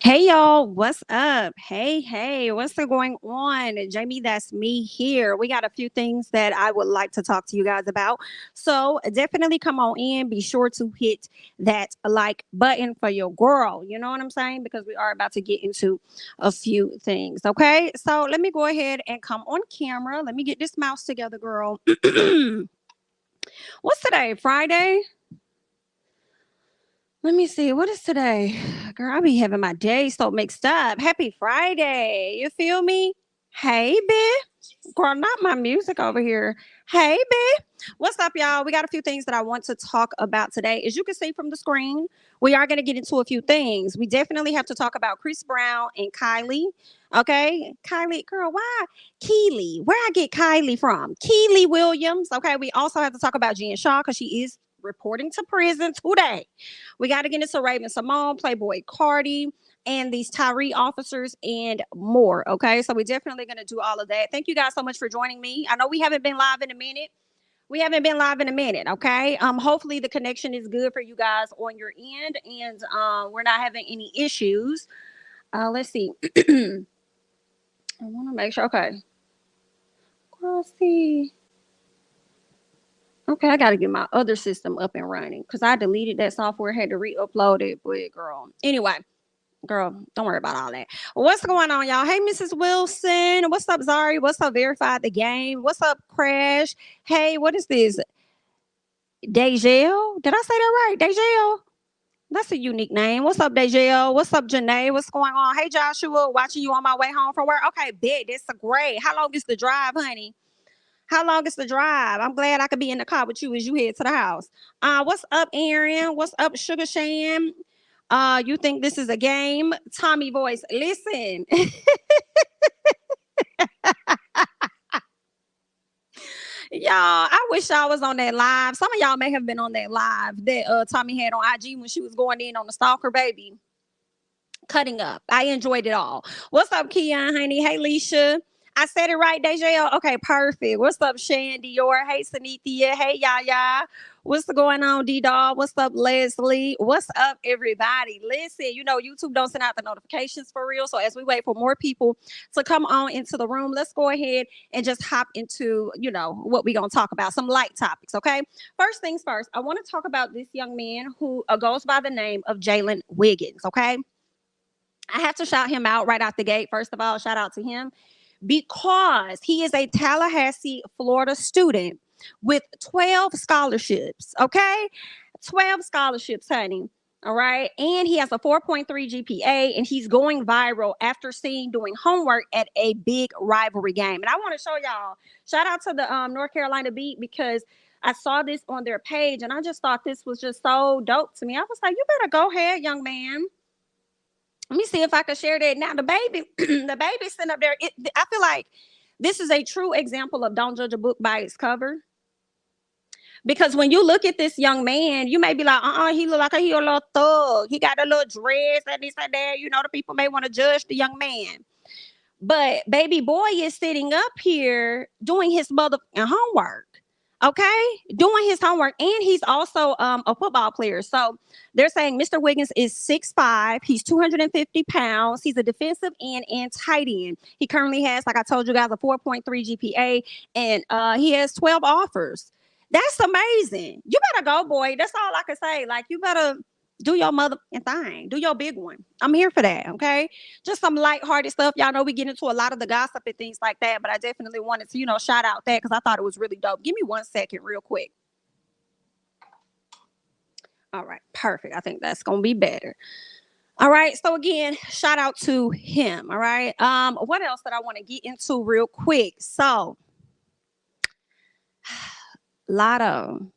Hey y'all, what's up? Hey, what's going on? Jamie, that's me here. We got a few things that I would like to talk to you guys about. So definitely come on in. Be sure to hit that like button for your girl. You know what I'm saying? Because we are about to get into a few things. Okay. So let me go ahead and come on camera. Let me get this mouse together, girl. What's today? Friday? Let me see. What is today? Girl, I be having my days so mixed up. Happy Friday. You feel me? Hey, bitch. Girl, not my music over here. Hey, bitch. What's up, y'all? We got a few things that I want to talk about today. As you can see from the screen, we are going to get into a few things. We definitely have to talk about Chris Brown and Kylie. Okay. Kylie, girl, why? Kiely. Where I get Kylie from? Kiely Williams. Okay. We also have to talk about Jen Shah because she is reporting to prison today. We got to get into Raven Symone, Playboy Carti, and these Tyre officers and more. Okay. So we're definitely going to do all of that. Thank you guys so much for joining me. I know we haven't been live in a minute. Okay. Hopefully the connection is good for you guys on your end and we're not having any issues. Let's see. I want to make sure. Okay. Let's see. Okay, I got to get my other system up and running because I deleted that software, had to re-upload it. But girl, anyway, girl, don't worry about all that. What's going on, y'all? Hey, Mrs. Wilson. What's up, Zari? What's up, Verified the Game? What's up, Crash? Hey, what is this? Dejel? Did I say that right? Dejel? That's a unique name. What's up, Dejel? What's up, Janae? What's going on? Hey, Joshua, watching you on my way home from work. Okay, bet. That's great. How long is the drive, honey? How long is the drive? I'm glad I could be in the car with you as you head to the house. What's up, Aaron? What's up, Sugar Sham? You think this is a game? Tommy voice. Listen. Y'all, I wish I was on that live. Some of y'all may have been on that live that Tommy had on IG when she was going in on the stalker baby. Cutting up. I enjoyed it all. What's up, Keon, honey? Hey, Leisha. I said it right, Deja. Okay, perfect. What's up, Shan Dior? Hey, Sanithia. Hey, Yaya. What's going on, D-Dog? What's up, Leslie? What's up, everybody? Listen, YouTube don't send out the notifications for real. So as we wait for more people to come on into the room, let's go ahead and just hop into, what we're going to talk about. Some light topics, okay? First things first, I want to talk about this young man who goes by the name of Jalen Wiggins, okay? I have to shout him out right out the gate. First of all, shout out to him because he is a Tallahassee, Florida student with 12 scholarships. Okay. 12 scholarships, honey. All right. And he has a 4.3 GPA and he's going viral after doing homework at a big rivalry game. And I want to show y'all, shout out to the North Carolina Beat because I saw this on their page and I just thought this was just so dope to me. I was like, you better go ahead, young man. Let me see if I can share that. Now, the baby, the baby sitting up there. I feel like this is a true example of don't judge a book by its cover. Because when you look at this young man, you may be like, he look like he a little thug. He got a little dress and this and that. The people may want to judge the young man. But baby boy is sitting up here doing his mother homework. Okay, doing his homework, and he's also a football player. So they're saying Mr. Wiggins is 6'5". He's 250 pounds. He's a defensive end and tight end. He currently has, like I told you guys, a 4.3 GPA, and he has 12 offers. That's amazing. You better go, boy. That's all I can say. Like, you better do your mother thing. Do your big one. I'm here for that, okay? Just some lighthearted stuff. Y'all know we get into a lot of the gossip and things like that, but I definitely wanted to, shout out that because I thought it was really dope. Give me 1 second real quick. All right, perfect. I think that's going to be better. All right, so again, shout out to him, all right? What else that I want to get into real quick? So, Latto,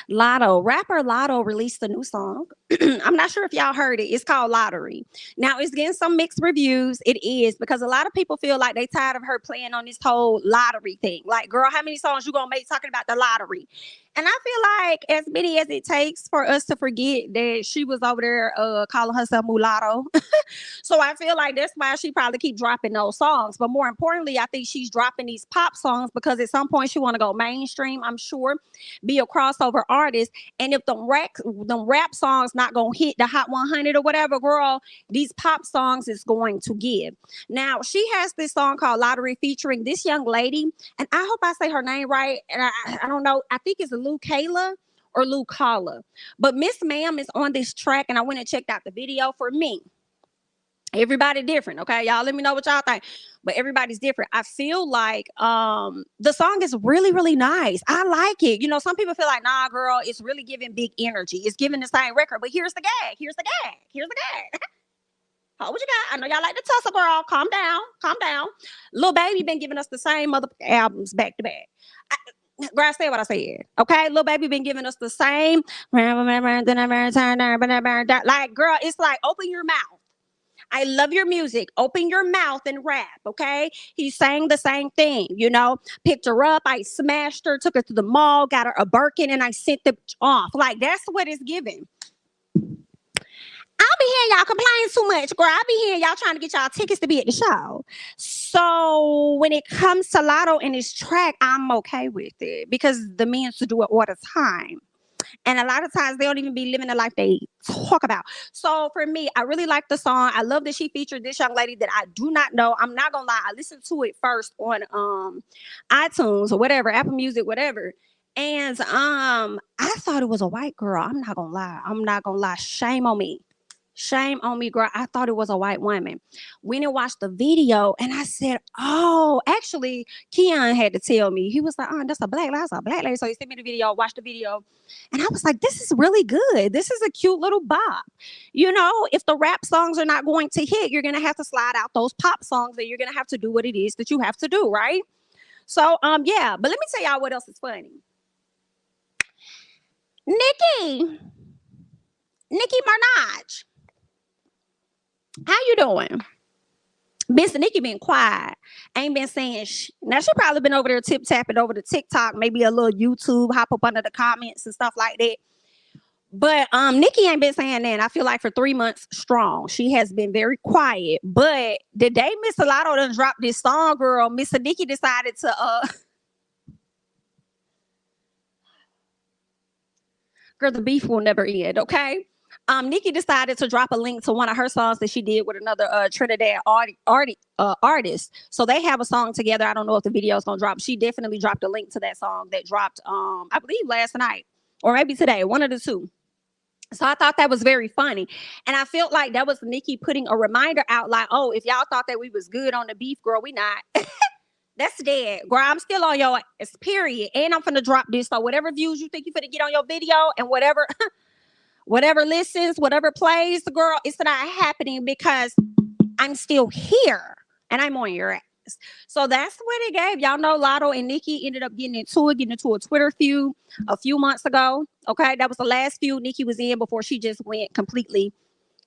rapper Latto released a new song. I'm not sure if y'all heard it. It's called Lottery. Now, it's getting some mixed reviews. It is because a lot of people feel like they tired of her playing on this whole lottery thing. Like, girl, how many songs you gonna make talking about the lottery? And I feel like as many as it takes for us to forget that she was over there calling herself mulatto. So I feel like that's why she probably keep dropping those songs. But more importantly, I think she's dropping these pop songs because at some point she want to go mainstream, I'm sure, be a crossover artist. And if the rap songs not gonna hit the Hot 100 or whatever, girl, these pop songs is going to give. Now she has this song called Lottery featuring this young lady, and I hope I say her name right. And I don't know. I think it's Lou Kayla or Lou Kala. But Miss Ma'am is on this track, and I went and checked out the video. For me, everybody different, okay? Y'all let me know what y'all think. But everybody's different. I feel like the song is really, really nice. I like it. You know, some people feel like, nah, girl, it's really giving big energy. It's giving the same record. But here's the gag. Here's the gag. Here's the gag. Oh, what you got? I know y'all like to tussle, girl. Calm down. Calm down. Lil Baby been giving us the same mother albums back to back. Girl, I said what I said. Okay, Lil Baby been giving us the same. Like, girl, it's like open your mouth. I love your music. Open your mouth and rap, okay? He's saying the same thing, you know. Picked her up, I smashed her, took her to the mall, got her a Birkin, and I sent them off. Like, that's what it's giving. I'll be hearing y'all complain too much, girl. I'll be hearing y'all trying to get y'all tickets to be at the show. So when it comes to Latto and his track, I'm okay with it because the men to do it all the time. And a lot of times they don't even be living the life they talk about. So for me, I really like the song. I love that she featured this young lady that I do not know. I'm not gonna lie. I listened to it first on iTunes or whatever, Apple Music, whatever. And I thought it was a white girl. I'm not gonna lie. I'm not gonna lie. Shame on me. Shame on me, girl. I thought it was a white woman. We didn't watch the video, and I said, "Oh, actually, Keon had to tell me." He was like, "Oh, that's a black lady. That's a black lady." So he sent me the video, watched the video, and I was like, "This is really good. This is a cute little bop." You know, if the rap songs are not going to hit, you're gonna have to slide out those pop songs, and you're gonna have to do what it is that you have to do, right? So, yeah. But let me tell y'all what else is funny. Nicki Minaj. How you doing? Miss Nicki been quiet. Ain't been saying Now she probably been over there tip-tapping over the TikTok, maybe a little YouTube, hop up under the comments and stuff like that. But Nicki ain't been saying that. I feel like for 3 months strong. She has been very quiet. But the day Miss Latto done dropped this song, girl, Miss Nicki decided to girl, the beef will never end, okay? Nicki decided to drop a link to one of her songs that she did with another Trinidad artist. So they have a song together. I don't know if the video is gonna drop. She definitely dropped a link to that song that dropped, I believe last night or maybe today, one of the two. So I thought that was very funny. And I felt like that was Nicki putting a reminder out like, oh, if y'all thought that we was good on the beef, girl, we not. That's dead. Girl, I'm still on your ass, period. And I'm finna drop this. So whatever views you think you finna get on your video and whatever whatever listens, whatever plays, girl, it's not happening because I'm still here and I'm on your ass. So that's what it gave. Y'all know Latto and Nicki ended up getting into a Twitter feud a few months ago. Okay, that was the last feud Nicki was in before she just went completely,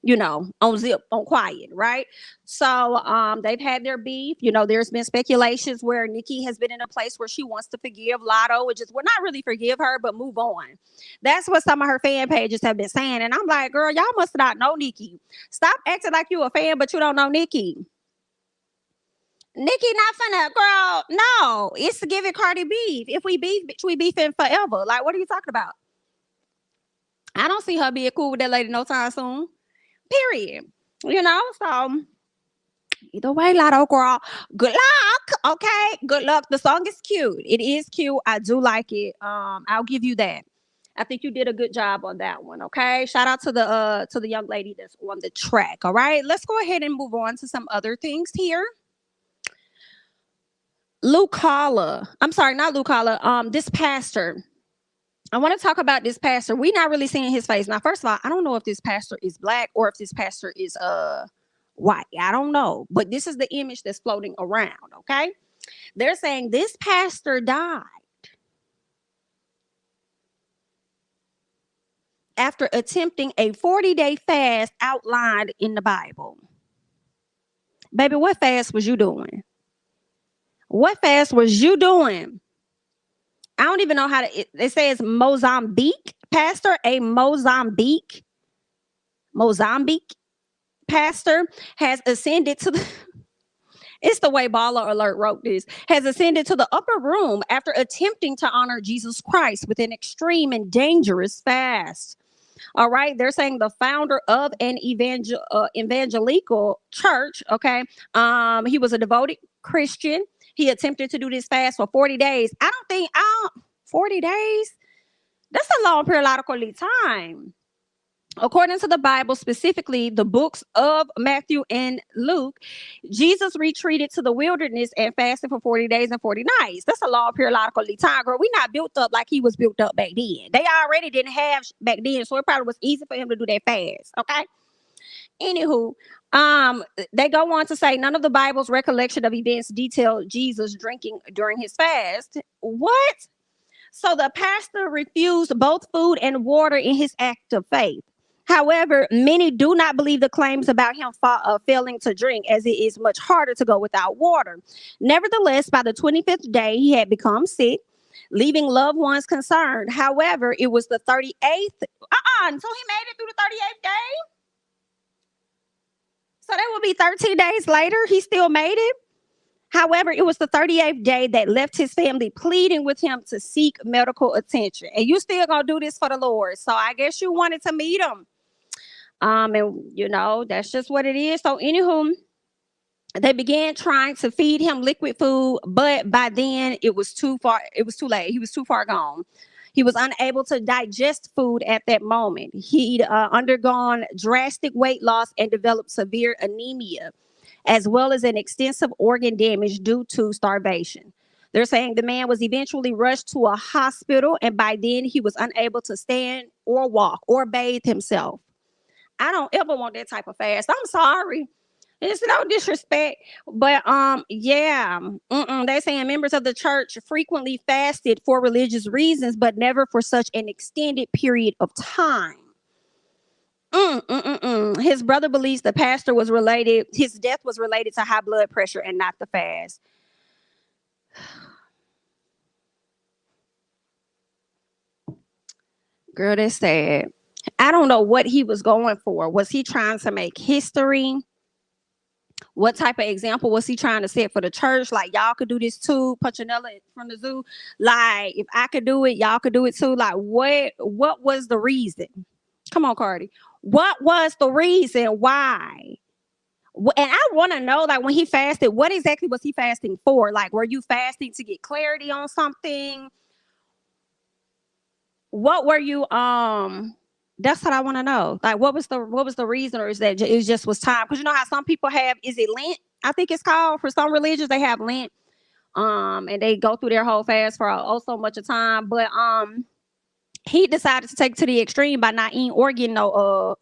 you know, on zip, on quiet, right? So they've had their beef. You know, there's been speculations where Nicki has been in a place where she wants to forgive Latto, which is, well, not really forgive her, but move on. That's what some of her fan pages have been saying. And I'm like, girl, y'all must not know Nicki. Stop acting like you a fan, but you don't know Nicki. Nicki not finna, girl, no. It's to give it Cardi beef. If we beef, bitch, we beefing forever. Like, what are you talking about? I don't see her being cool with that lady no time soon. Period. You know, so either way, Latto girl, good luck. Okay, good luck. The song is cute. It is cute. I do like it. I'll give you that. I think you did a good job on that one. Okay, shout out to the young lady that's on the track. All right, let's go ahead and move on to some other things here. I'm sorry, not Lucala. This pastor. I want to talk about this pastor. We're not really seeing his face. Now, first of all, I don't know if this pastor is black or if this pastor is white. I don't know. But this is the image that's floating around, okay? They're saying this pastor died after attempting a 40-day fast outlined in the Bible. Baby, what fast was you doing? What fast was you doing? I don't even know how to, it says Mozambique, pastor, a Mozambique. pastor has ascended to the it's the way Baller Alert wrote this, has ascended to the upper room after attempting to honor Jesus Christ with an extreme and dangerous fast. All right, they're saying the founder of an evangelical church. Okay, he was a devoted Christian. He attempted to do this fast for 40 days. I don't think 40 days. That's a long periodical time. According to the Bible, specifically the books of Matthew and Luke, Jesus retreated to the wilderness and fasted for 40 days and 40 nights. That's a long periodical time, girl. We not built up like he was built up back then. They already didn't have back then, so it probably was easy for him to do that fast. Okay. Anywho, they go on to say none of the Bible's recollection of events detail Jesus drinking during his fast. What? So the pastor refused both food and water in his act of faith. However, many do not believe the claims about him failing to drink, as it is much harder to go without water. Nevertheless, by the 25th day, he had become sick, leaving loved ones concerned. However, it was the 38th. So he made it through the 38th day? So that would be 13 days later. He still made it. However, it was the 38th day that left his family pleading with him to seek medical attention. And you still gonna do this for the Lord. So I guess you wanted to meet him. And that's just what it is. So anywho, they began trying to feed him liquid food, but by then it was too far. It was too late. He was too far gone. He was unable to digest food at that moment. He'd undergone drastic weight loss and developed severe anemia, as well as an extensive organ damage due to starvation. They're saying the man was eventually rushed to a hospital, and by then he was unable to stand or walk or bathe himself. I don't ever want that type of fast. I'm sorry. It's no disrespect, but they're saying members of the church frequently fasted for religious reasons, but never for such an extended period of time. His brother believes the pastor was related. His death was related to high blood pressure and not the fast. Girl, that's sad. I don't know what he was going for. Was he trying to make history? What type of example was he trying to set for the church? Like, y'all could do this too. Punchinella from the zoo. Like, if I could do it, y'all could do it too. Like, what was the reason? Come on, Carti. What was the reason why? And I want to know, like, when he fasted, what exactly was he fasting for? Like, were you fasting to get clarity on something? What were you that's what I want to know. Like, what was the reason, or is that it just was time? Because you know how some people have, is it Lent? I think it's called, for some religions they have Lent, and they go through their whole fast for so much of time. But he decided to take it to the extreme by not eating or getting no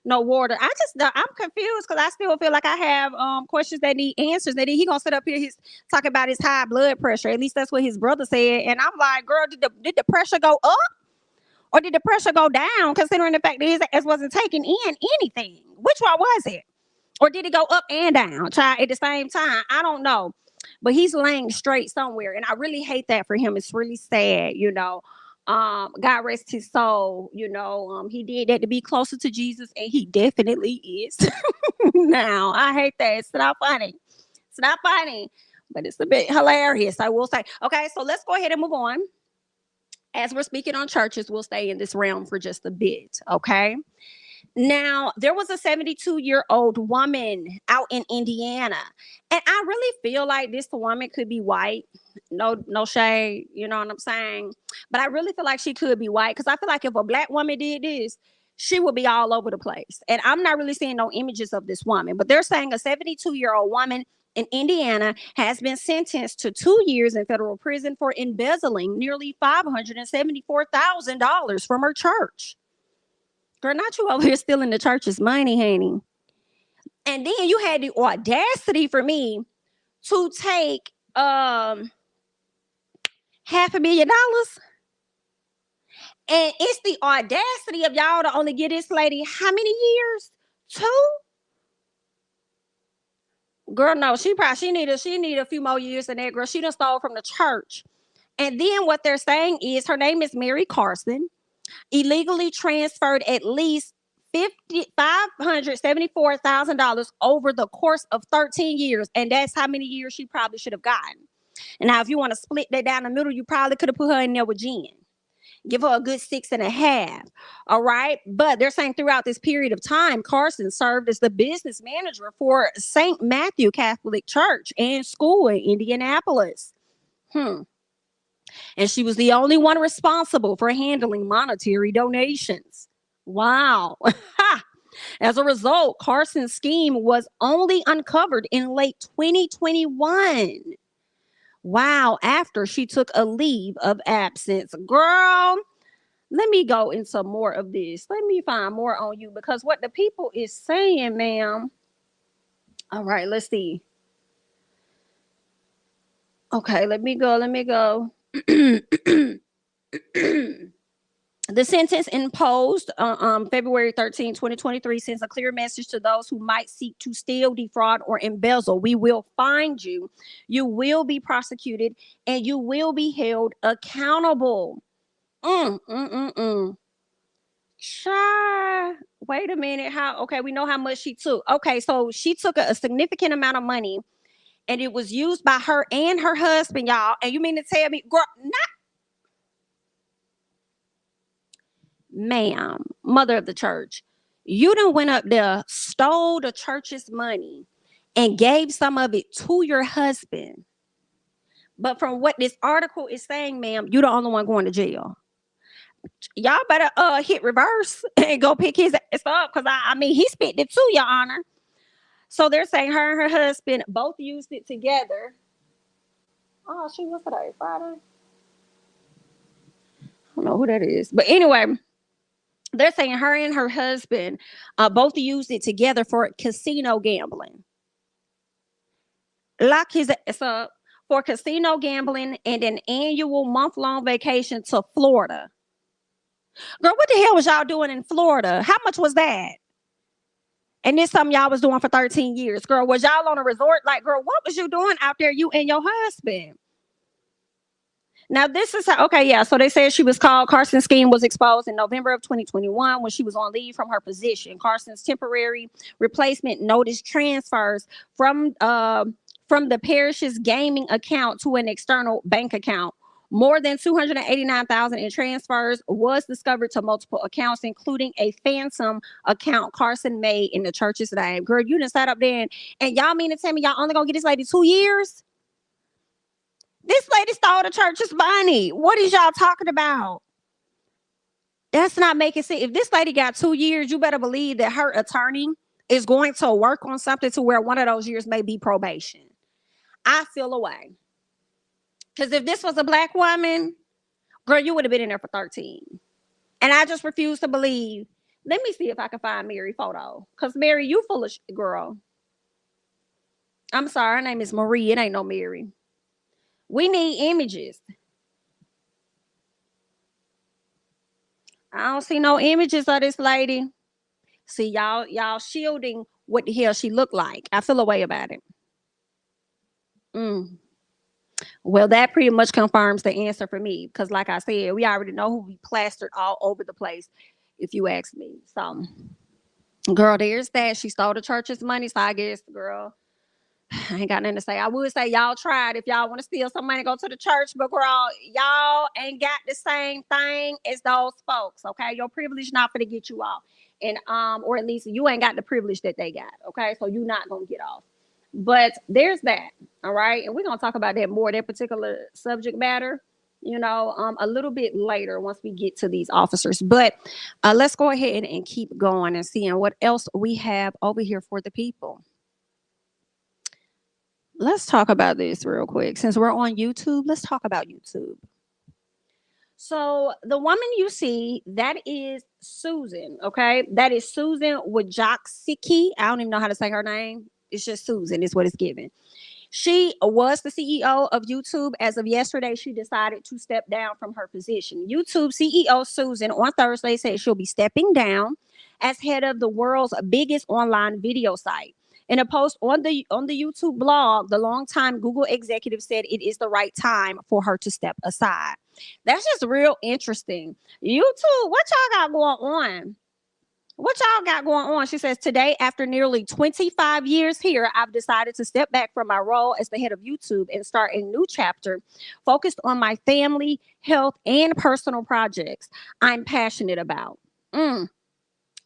water. I'm confused because I still feel like I have questions that need answers. That he gonna sit up here, he's talking about his high blood pressure. At least that's what his brother said. And I'm like, girl, did the pressure go up? Or did the pressure go down, considering the fact that his ass wasn't taking in anything? Which one was it? Or did it go up and down, child, at the same time? I don't know. But he's laying straight somewhere. And I really hate that for him. It's really sad, God rest his soul. He did that to be closer to Jesus, and he definitely is. Now, I hate that. It's not funny. It's not funny, but it's a bit hilarious, I will say. Okay, so let's go ahead and move on. As we're speaking on churches, we'll stay in this realm for just a bit, okay? Now, there was a 72-year-old woman out in Indiana, and I really feel like this woman could be white. No shade, you know what I'm saying? But I really feel like she could be white, because I feel like if a black woman did this, she would be all over the place. And I'm not really seeing no images of this woman, but they're saying a 72-year-old woman in Indiana has been sentenced to 2 years in federal prison for embezzling nearly $574,000 from her church. Girl, not you over here stealing the church's money, honey. And then you had the audacity for me to take $500,000. And it's the audacity of y'all to only give this lady how many years? 2? Girl, no, she need a few more years than that, girl. She done stole from the church. And then what they're saying is her name is Mary Carson, illegally transferred at least $574,000 over the course of 13 years. And that's how many years she probably should have gotten. And now, if you want to split that down the middle, you probably could have put her in there with Jen. Give her a good 6.5. All right. But they're saying throughout this period of time, Carson served as the business manager for St. Matthew Catholic Church and School in Indianapolis. And she was the only one responsible for handling monetary donations. Wow. As a result, Carson's scheme was only uncovered in late 2021. Wow, after she took a leave of absence. Girl, let me go into more of this. Let me find more on you, because what the people is saying, ma'am. All right, let's see. Okay, let me go. The sentence imposed February 13, 2023 sends a clear message to those who might seek to steal, defraud, or embezzle. We will find you. You will be prosecuted, and you will be held accountable. Shah, wait a minute. Okay, we know how much she took. Okay, so she took a significant amount of money, and it was used by her and her husband, y'all. And you mean to tell me, girl, not ma'am, mother of the church, you done went up there, stole the church's money, and gave some of it to your husband. But from what this article is saying, ma'am, you're the only one going to jail. Y'all better hit reverse and go pick his ass up, because I mean, he spent it too, Your Honor. So they're saying her and her husband both used it together. Oh, shoot, what's today? Friday? I don't know who that is. But anyway, they're saying her and her husband both used it together for casino gambling. Lock his ass up for casino gambling and an annual month-long vacation to Florida. Girl, what the hell was y'all doing in Florida? How much was that? And this something y'all was doing for 13 years. Girl, was y'all on a resort? Like, girl, what was you doing out there, you and your husband? Now, this is how, okay, yeah. So they said she was called. Carson's scheme was exposed in November of 2021 when she was on leave from her position. Carson's temporary replacement noticed transfers from the parish's gaming account to an external bank account. More than $289,000 in transfers was discovered to multiple accounts, including a phantom account Carson made in the church's name. Girl, you done sat up there and y'all mean to tell me y'all only gonna get this lady 2 years? This lady stole the church's money. What is y'all talking about? That's not making sense. If this lady got 2 years, you better believe that her attorney is going to work on something to where one of those years may be probation. I feel away. Because if this was a black woman, girl, you would have been in there for 13. And I just refuse to believe. Let me see if I can find Mary photo. Because Mary, you full of girl. I'm sorry, her name is Marie. It ain't no Mary. We need images. I don't see no images of this lady. See, y'all shielding what the hell she looked like. I feel a way about it. Well, that pretty much confirms the answer for me, because like I said, we already know who we plastered all over the place, if you ask me. So, girl, there's that. She stole the church's money, so I guess, girl, I ain't got nothing to say. I would say y'all tried. If y'all want to steal some money, go to the church, but girl, y'all ain't got the same thing as those folks, okay? Your privilege not gonna get you off. And or at least you ain't got the privilege that they got, okay? So you're not gonna get off. But there's that, all right? And we're going to talk about that more, that particular subject matter, a little bit later once we get to these officers. But let's go ahead and keep going and seeing what else we have over here for the people. Let's talk about this real quick. Since we're on YouTube, let's talk about YouTube. So the woman you see, that is Susan, okay? That is Susan Wojcicki. I don't even know how to say her name. It's just Susan is what it's given. She was the CEO of YouTube. As of yesterday, she decided to step down from her position. YouTube CEO Susan on Thursday said she'll be stepping down as head of the world's biggest online video site. In a post on the YouTube blog, the longtime Google executive said it is the right time for her to step aside. That's just real interesting. YouTube, what y'all got going on? What y'all got going on? She says, today, after nearly 25 years here, I've decided to step back from my role as the head of YouTube and start a new chapter focused on my family, health, and personal projects I'm passionate about. Mm.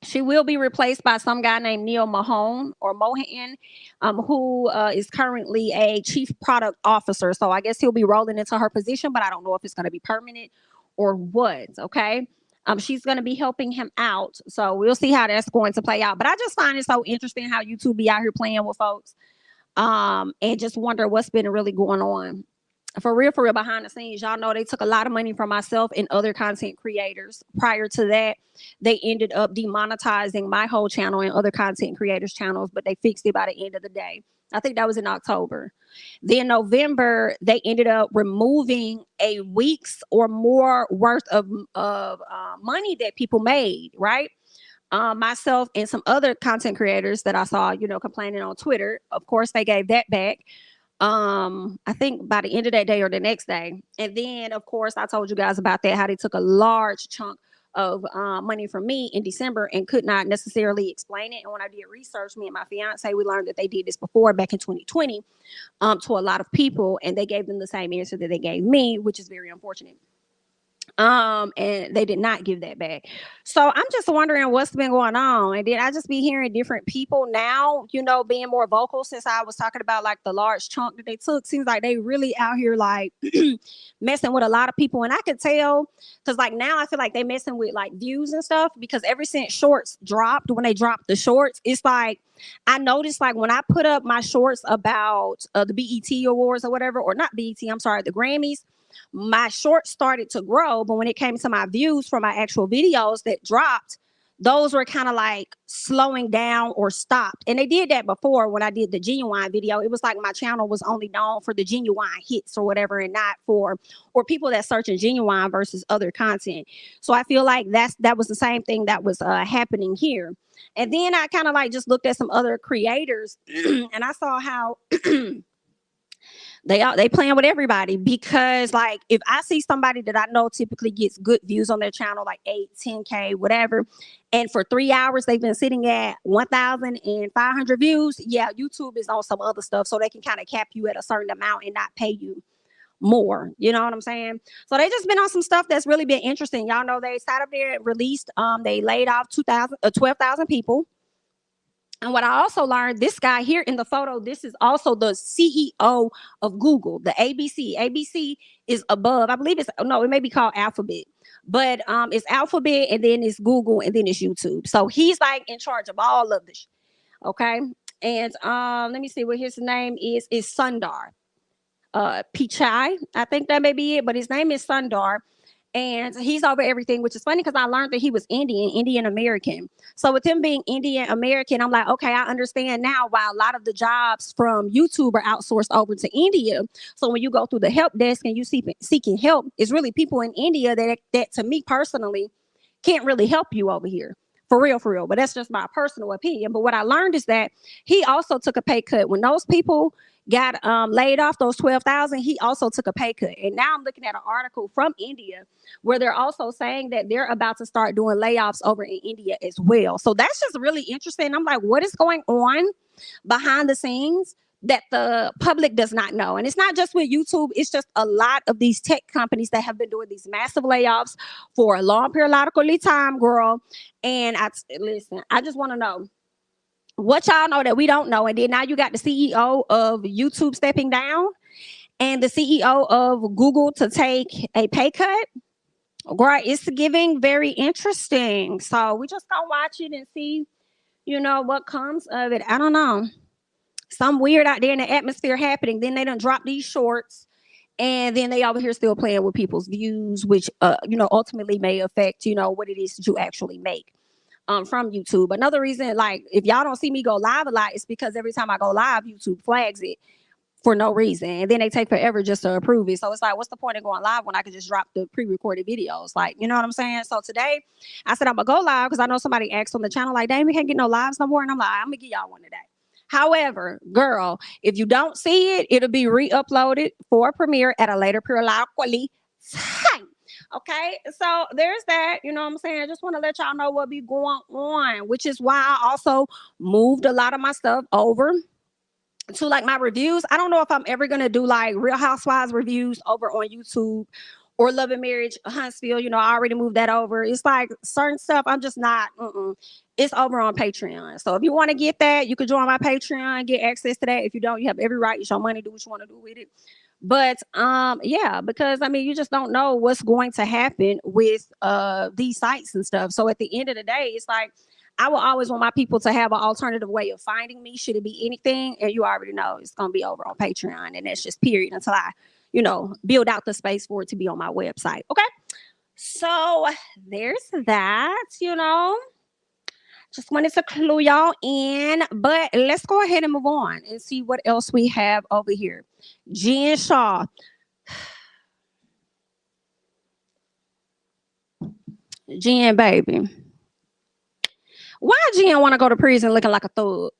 She will be replaced by some guy named Neil Mahone or Mohan, who is currently a chief product officer. So I guess he'll be rolling into her position, but I don't know if it's going to be permanent or what. Okay. She's going to be helping him out. So we'll see how that's going to play out. But I just find it so interesting how YouTube be out here playing with folks, and just wonder what's been really going on. For real, behind the scenes, y'all know they took a lot of money from myself and other content creators. Prior to that, they ended up demonetizing my whole channel and other content creators' channels, but they fixed it by the end of the day. I think that was in October. Then November, they ended up removing a week's or more worth of money that people made, right? Myself and some other content creators that I saw, complaining on Twitter. Of course, they gave that back. I think by the end of that day or the next day. And then, of course, I told you guys about that, how they took a large chunk of money from me in December and could not necessarily explain it. And when I did research, me and my fiance, we learned that they did this before back in 2020 to a lot of people, and they gave them the same answer that they gave me, which is very unfortunate. And they did not give that back. So I'm just wondering what's been going on. And then I just be hearing different people now, being more vocal, since I was talking about like the large chunk that they took. Seems like they really out here like messing with a lot of people. And I could tell, because like now I feel like they messing with like views and stuff, because ever since shorts dropped, when they dropped the shorts, it's like I noticed like when I put up my shorts about the BET Awards or whatever, or not BET, I'm sorry, the Grammys, my shorts started to grow. But when it came to my views for my actual videos that dropped, those were kind of like slowing down or stopped. And they did that before when I did the Genuine video. It was like my channel was only known for the Genuine hits or whatever, and not for, or people that searching Genuine versus other content. So I feel like that was the same thing that was happening here. And then I kind of like just looked at some other creators and I saw how they playing with everybody, because like if I see somebody that I know typically gets good views on their channel, like 8, 10K, whatever, and for 3 hours they've been sitting at 1,500 views, yeah, YouTube is on some other stuff, so they can kind of cap you at a certain amount and not pay you more. You know what I'm saying? So they just been on some stuff that's really been interesting. Y'all know they sat up there and released, they laid off 12,000 people. And what I also learned, this guy here in the photo, this is also the CEO of Google, the ABC. ABC is above, I believe it may be called Alphabet, but it's Alphabet, and then it's Google, and then it's YouTube. So he's like in charge of all of this. Okay. And let me see what his name is Sundar Pichai. I think that may be it, but his name is Sundar. And he's over everything, which is funny because I learned that he was Indian American. So with him being Indian American, I'm like, okay, I understand now why a lot of the jobs from YouTube are outsourced over to India. So when you go through the help desk and you seeking help, it's really people in India that to me personally can't really help you over here. For real. But that's just my personal opinion. But what I learned is that he also took a pay cut. When those people got laid off, those 12,000, he also took a pay cut. And now I'm looking at an article from India where they're also saying that they're about to start doing layoffs over in India as well. So that's just really interesting. I'm like, what is going on behind the scenes that the public does not know? And it's not just with YouTube, it's just a lot of these tech companies that have been doing these massive layoffs for a long periodical time, girl. And I just want to know what y'all know that we don't know. And then now you got the CEO of YouTube stepping down and the CEO of Google to take a pay cut. Girl, it's giving very interesting. So we just gonna watch it and see, what comes of it. I don't know. Some weird out there in the atmosphere happening. Then they done drop these shorts, and then they over here still playing with people's views, which ultimately may affect what it is that you actually make from YouTube. Another reason, like if y'all don't see me go live a lot, it's because every time I go live, YouTube flags it for no reason, and then they take forever just to approve it. So it's like, what's the point of going live when I could just drop the pre-recorded videos? Like, you know what I'm saying? So today I said I'm gonna go live because I know somebody asked on the channel like, dang, we can't get no lives no more, and I'm like, I'm gonna give y'all one today. However, girl, if you don't see it, it'll be re-uploaded for premiere at a later periodically time. Okay, so there's that. You know what I'm saying? I just want to let y'all know what be going on, which is why I also moved a lot of my stuff over to like my reviews. I don't know if I'm ever gonna do like Real Housewives reviews over on YouTube or Love and Marriage Huntsville. You know, I already moved that over. It's like certain stuff I'm just not. It's over on Patreon. So if you want to get that, you can join my Patreon, get access to that. If you don't, you have every right. It's your money. Do what you want to do with it. But yeah, because I mean, you just don't know what's going to happen with these sites and stuff. So at the end of the day, it's like I will always want my people to have an alternative way of finding me, should it be anything. And you already know it's going to be over on Patreon. And that's just period until I, build out the space for it to be on my website. Okay. So there's that. Just wanted to clue y'all in. But let's go ahead and move on and see what else we have over here. Jen Shah. Jen, baby. Why Jen want to go to prison looking like a thug?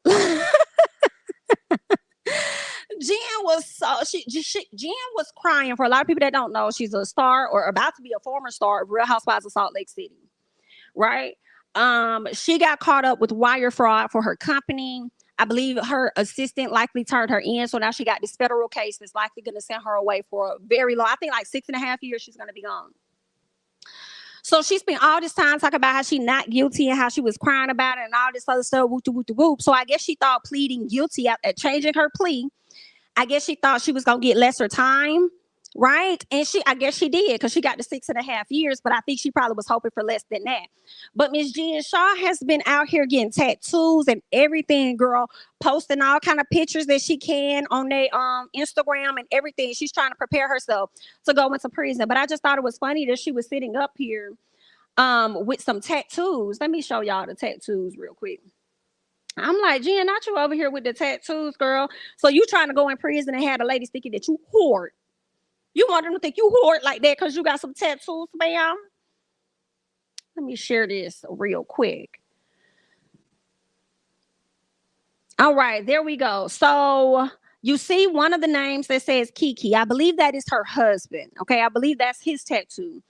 Jen was Jen was crying. For a lot of people that don't know, she's a star or about to be a former star of Real Housewives of Salt Lake City, right? She got caught up with wire fraud for her company. I believe her assistant likely turned her in, so now she got this federal case that's likely going to send her away for a very long. I think like 6.5 years she's going to be gone. So she spent all this time talking about how she not guilty and how she was crying about it and all this other stuff. Whoop, whoop, whoop. So I guess she thought pleading guilty at changing her plea. I guess she thought she was gonna get lesser time, right? And I guess she did, because she got the 6.5 years. But I think she probably was hoping for less than that. But Miss Jen Shah has been out here getting tattoos and everything, girl, posting all kind of pictures that she can on their Instagram and everything. She's trying to prepare herself to go into prison. But I just thought it was funny that she was sitting up here with some tattoos. Let me show y'all the tattoos real quick. I'm like, Jen, not you over here with the tattoos, girl. So you trying to go in prison and have a lady thinking that you hoard. You want them to think you hoard like that because you got some tattoos, ma'am? Let me share this real quick. All right, there we go. So you see one of the names that says Kiki. I believe that is her husband. Okay, I believe that's his tattoo.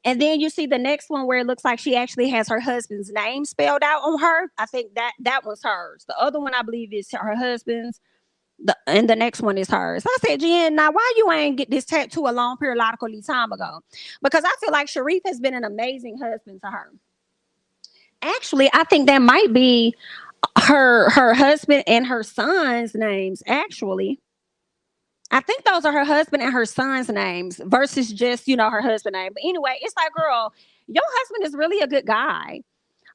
And then you see the next one where it looks like she actually has her husband's name spelled out on her. I think that one's hers. The other one I believe is her husband's. And the next one is hers. I said, Jen, now why you ain't get this tattoo a long periodically time ago? Because I feel like Sharif has been an amazing husband to her. Actually, I think that might be her husband and her son's names, actually. I think those are her husband and her son's names versus just, her husband name. But anyway, it's like, girl, your husband is really a good guy.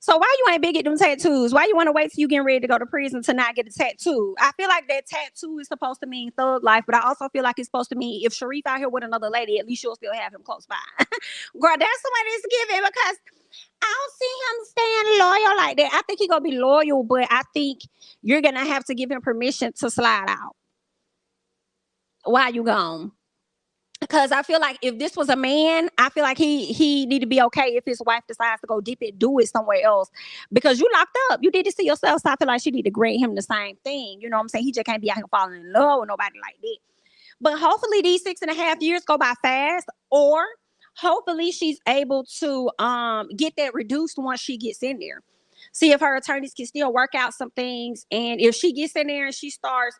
So why you ain't big at them tattoos? Why you want to wait till you getting ready to go to prison to not get a tattoo? I feel like that tattoo is supposed to mean thug life, but I also feel like it's supposed to mean if Sharif out here with another lady, at least you'll still have him close by. Girl, that's what it's giving, because I don't see him staying loyal like that. I think he gonna be loyal, but I think you're gonna have to give him permission to slide out. Why you gone? Because I feel like if this was a man, I feel like he need to be okay if his wife decides to go dip it, do it somewhere else. Because you locked up. You did this to yourself. So I feel like she need to grant him the same thing. You know what I'm saying? He just can't be out here falling in love with nobody like that. But hopefully these 6.5 years go by fast, or hopefully she's able to get that reduced once she gets in there. See if her attorneys can still work out some things. And if she gets in there and she starts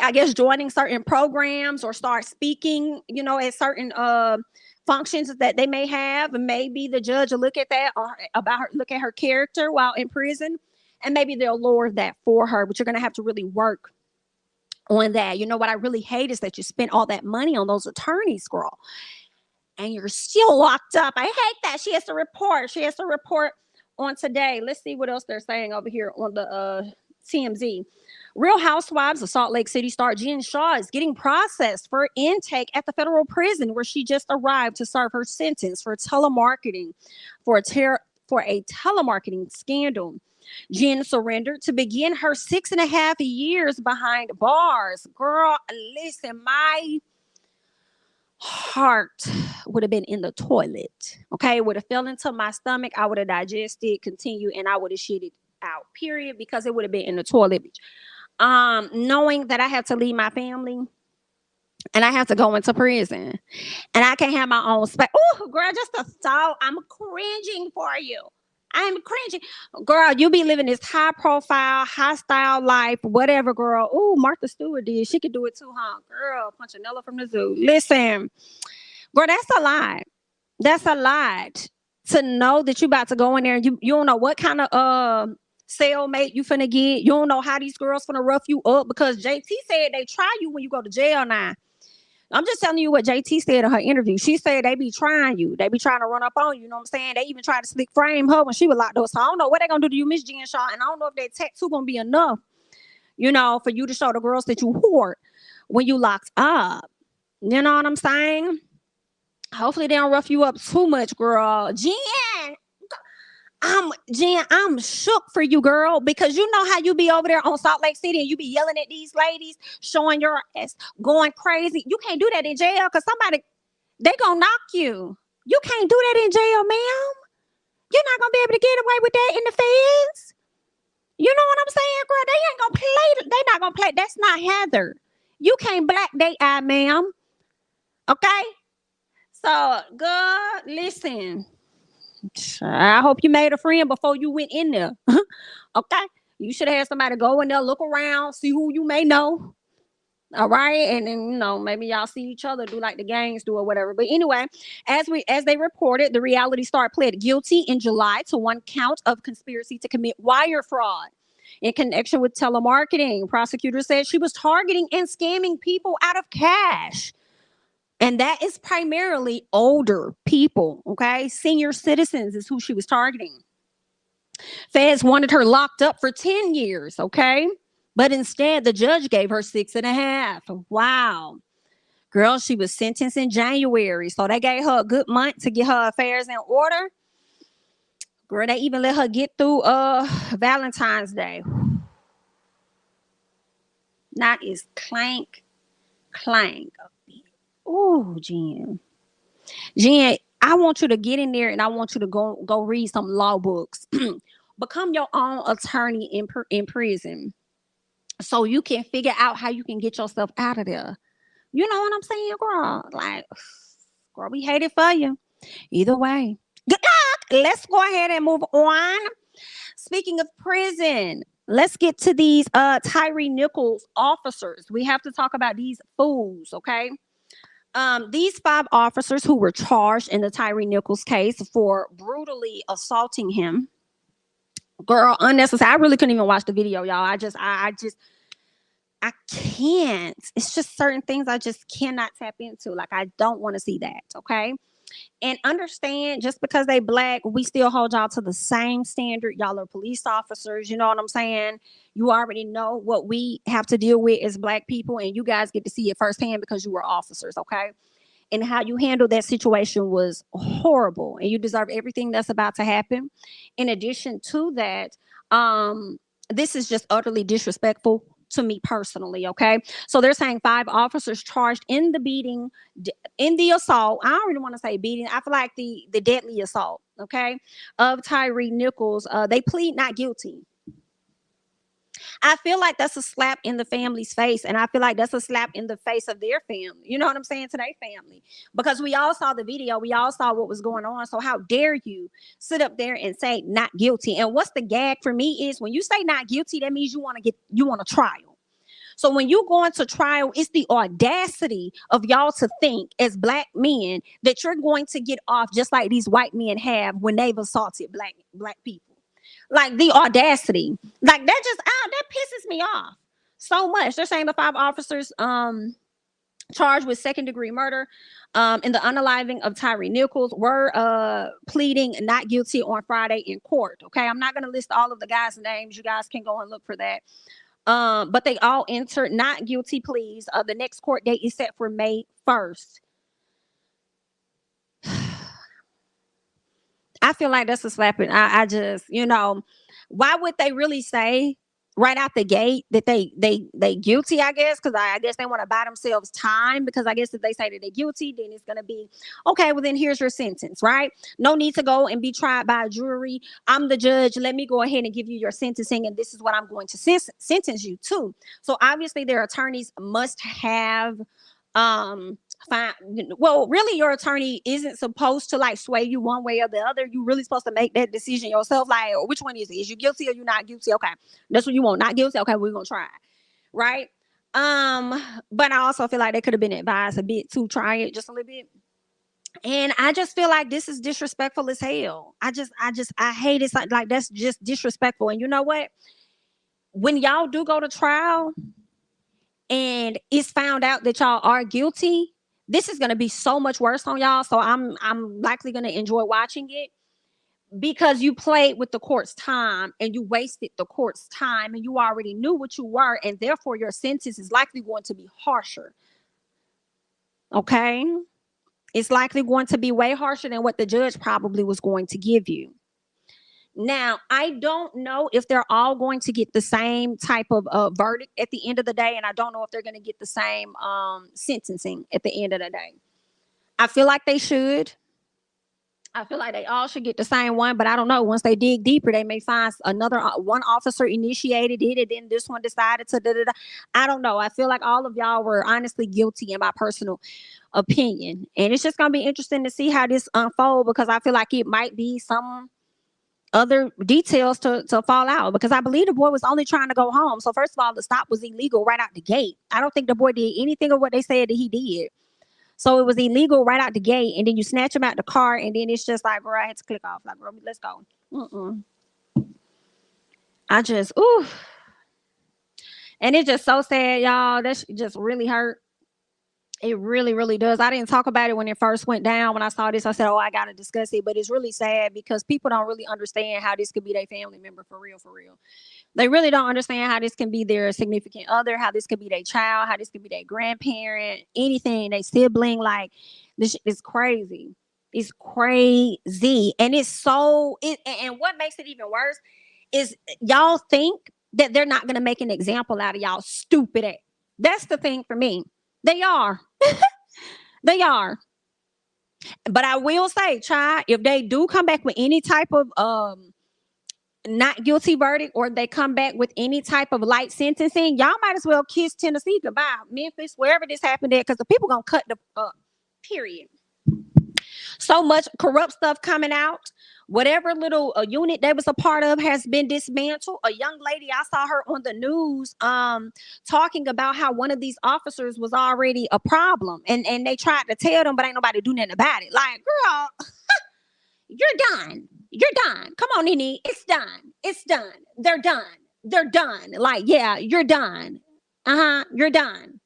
I guess joining certain programs or start speaking, at certain functions that they may have, and maybe the judge will look at that or look at her character while in prison, and maybe they'll lower that for her. But you're gonna have to really work on that. You know what I really hate is that you spent all that money on those attorneys, girl, and you're still locked up. I hate that. She has to report on today. Let's see what else they're saying over here on the TMZ. Real Housewives of Salt Lake City star Jen Shah is getting processed for intake at the federal prison where she just arrived to serve her sentence for telemarketing for a telemarketing scandal. Jen surrendered to begin her 6.5 years behind bars. Girl, listen, my heart would have been in the toilet. Okay, it would have fell into my stomach. I would have digested, continued, and I would have shit it out. Period, because it would have been in the toilet. Knowing that I have to leave my family, and I have to go into prison, and I can't have my own space. Oh, girl, just the thought, I'm cringing for you. I'm cringing. Girl, you be living this high profile, hostile life, whatever, girl. Oh, Martha Stewart did. She could do it too, huh? Girl, Punchinella from the zoo. Listen, girl, that's a lot. That's a lot to know that you about to go in there and you don't know what kind of cellmate you finna get. You don't know how these girls finna rough you up because JT said they try you when you go to jail now. I'm just telling you what JT said in her interview. She said they be trying you. They be trying to run up on you. You know what I'm saying? They even tried to slick frame her when she was locked up. So I don't know what they gonna do to you, Miss Jen Shaw. And I don't know if that tattoo gonna be enough, for you to show the girls that you hoard when you locked up. You know what I'm saying? Hopefully they don't rough you up too much, girl. I'm shook for you, girl, because you know how you be over there on Salt Lake City and you be yelling at these ladies, showing your ass, going crazy. You can't do that in jail because they gonna knock you. You can't do that in jail, ma'am. You're not gonna be able to get away with that in the feds. You know what I'm saying, girl? They ain't gonna play. They not gonna play. That's not Heather. You can't black date eye, ma'am. Okay? So, girl, listen. I hope you made a friend before you went in there. Okay? You should have had somebody go in there, look around, see who you may know. All right. And then, maybe y'all see each other, do like the gangs do or whatever. But anyway, as they reported, the reality star pled guilty in July to one count of conspiracy to commit wire fraud in connection with telemarketing. Prosecutors said she was targeting and scamming people out of cash. And that is primarily older people, okay? Senior citizens is who she was targeting. Feds wanted her locked up for 10 years, okay? But instead, the judge gave her 6.5. Wow. Girl, she was sentenced in January. So they gave her a good month to get her affairs in order. Girl, they even let her get through Valentine's Day. That is clank. Oh, Jen, I want you to get in there and I want you to go read some law books. Become your own attorney in prison so you can figure out how you can get yourself out of there. You know what I'm saying, girl? Like, girl, we hate it for you. Either way. Good luck. Let's go ahead and move on. Speaking of prison, let's get to these Tyre Nichols officers. We have to talk about these fools, okay? These 5 officers who were charged in the Tyre Nichols case for brutally assaulting him. Girl, unnecessary. I really couldn't even watch the video, y'all. I can't. It's just certain things I just cannot tap into. Like, I don't want to see that, okay? And understand, just because they black, we still hold y'all to the same standard. Y'all are police officers. You know what I'm saying? You already know what we have to deal with as black people, and you guys get to see it firsthand because you were officers, okay? And how you handled that situation was horrible, and you deserve everything that's about to happen. In addition to that, this is just utterly disrespectful to me personally, okay? So they're saying 5 officers charged in the beating, in the assault. I don't really want to say beating. I feel like the deadly assault, okay, of Tyre Nichols. They plead not guilty. I feel like that's a slap in the family's face, and I feel like that's a slap in the face of their family. You know what I'm saying? To their family, because we all saw the video, we all saw what was going on. So how dare you sit up there and say not guilty? And what's the gag for me is when you say not guilty, that means you want a trial. So when you go into trial, it's the audacity of y'all to think as black men that you're going to get off just like these white men have when they've assaulted black people. Like the audacity, like that pisses me off so much. They're saying the 5 officers charged with 2nd-degree murder in the unaliving of Tyre Nichols were pleading not guilty on Friday in court. Okay, I'm not going to list all of the guys' names. You guys can go and look for that. But they all entered not guilty pleas. The next court date is set for May 1st. I feel like that's a slapping. I just, why would they really say right out the gate that they guilty? I guess because I guess they want to buy themselves time, because I guess if they say that they're guilty, then it's gonna be okay. Well, then here's your sentence, right? No need to go and be tried by a jury. I'm the judge. Let me go ahead and give you your sentencing, and this is what I'm going to sentence you to. So obviously, their attorneys must have Fine. Well, really, your attorney isn't supposed to like sway you one way or the other. You really supposed to make that decision yourself. Like, which one is it? Is you guilty or you not guilty? Okay, that's what you want. Not guilty. Okay, we're gonna try, right? But I also feel like they could have been advised a bit to try it just a little bit. And I just feel like this is disrespectful as hell. I hate it. Like that's just disrespectful. And you know what? When y'all do go to trial and it's found out that y'all are guilty, this is gonna be so much worse on y'all. So I'm likely gonna enjoy watching it because you played with the court's time and you wasted the court's time and you already knew what you were, and therefore your sentence is likely going to be harsher. Okay? It's likely going to be way harsher than what the judge probably was going to give you. Now, I don't know if they're all going to get the same type of verdict at the end of the day, and I don't know if they're going to get the same sentencing at the end of the day. I feel like they should. I feel like they all should get the same one, but I don't know. Once they dig deeper, they may find another one officer initiated it, and then this one decided to. Da, da, da. I don't know. I feel like all of y'all were honestly guilty, in my personal opinion, and it's just gonna be interesting to see how this unfold, because I feel like it might be some other details to fall out, because I believe the boy was only trying to go home. So first of all, the stop was illegal right out the gate. I don't think the boy did anything of what they said that he did. So it was illegal right out the gate, and then you snatch him out the car, and then it's just like, bro, I had to click off. Like, bro, let's go. I just, ooh. And it's just so sad, y'all. That just really hurt. It really, really does. I didn't talk about it when it first went down. When I saw this, I said, oh, I got to discuss it. But it's really sad because people don't really understand how this could be their family member for real, for real. They really don't understand how this can be their significant other, how this could be their child, how this could be their grandparent, anything, their sibling. Like, this is crazy. It's crazy. And it's so, and what makes it even worse is y'all think that they're not going to make an example out of y'all stupid ass. That's the thing for me. They are. They are. But I will say, child, if they do come back with any type of not guilty verdict, or they come back with any type of light sentencing, y'all might as well kiss Tennessee goodbye, Memphis, wherever this happened at, because the people gonna cut the period. So much corrupt stuff coming out. Whatever little unit they was a part of has been dismantled. A young lady, I saw her on the news talking about how one of these officers was already a problem, and they tried to tell them, but ain't nobody do nothing about it. Like, girl, you're done. You're done. Come on, Nene. It's done. It's done. They're done. They're done. Like, yeah, you're done. You're done.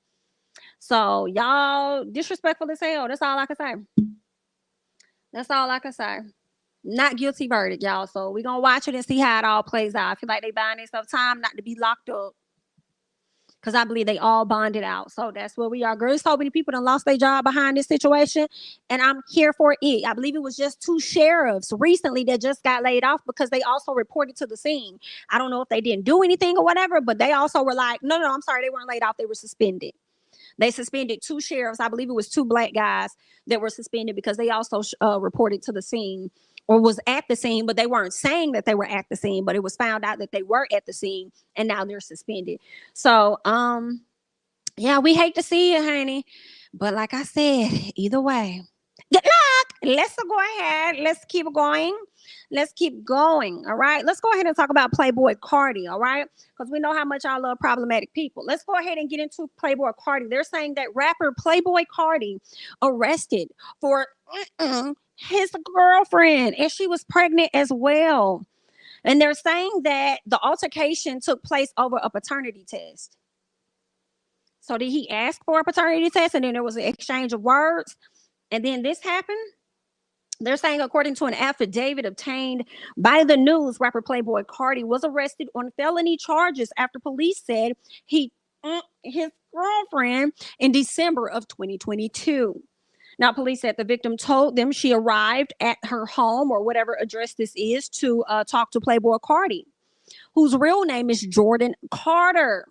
So y'all disrespectful as hell. That's all I can say. That's all I can say. Not guilty verdict, y'all. So we're gonna watch it and see how it all plays out. I feel like they buying themselves time not to be locked up, because I believe they all bonded out. So that's where we are, girls. So many people done lost their job behind this situation, and I'm here for it. I believe it was just 2 sheriffs recently that just got laid off because they also reported to the scene. I don't know if they didn't do anything or whatever, but they also were like, no, I'm sorry, they weren't laid off. They were suspended. They suspended 2 sheriffs. I believe it was 2 black guys that were suspended because they also reported to the scene, or was at the scene, but they weren't saying that they were at the scene, but it was found out that they were at the scene, and now they're suspended. So, yeah, we hate to see it, honey. But like I said, either way, good luck. Let's go ahead. Let's keep going. Let's keep going. All right. Let's go ahead and talk about Playboy Carti. All right. Because we know how much I love problematic people. Let's go ahead and get into Playboy Carti. They're saying that rapper Playboy Carti arrested for his girlfriend, and she was pregnant as well. And they're saying that the altercation took place over a paternity test. So did he ask for a paternity test, and then there was an exchange of words, and then this happened? They're saying, according to an affidavit obtained by the news, rapper Playboy Carti was arrested on felony charges after police said he his girlfriend in December of 2022. Now, police said the victim told them she arrived at her home, or whatever address this is, to talk to Playboy Carti, whose real name is Jordan Carter,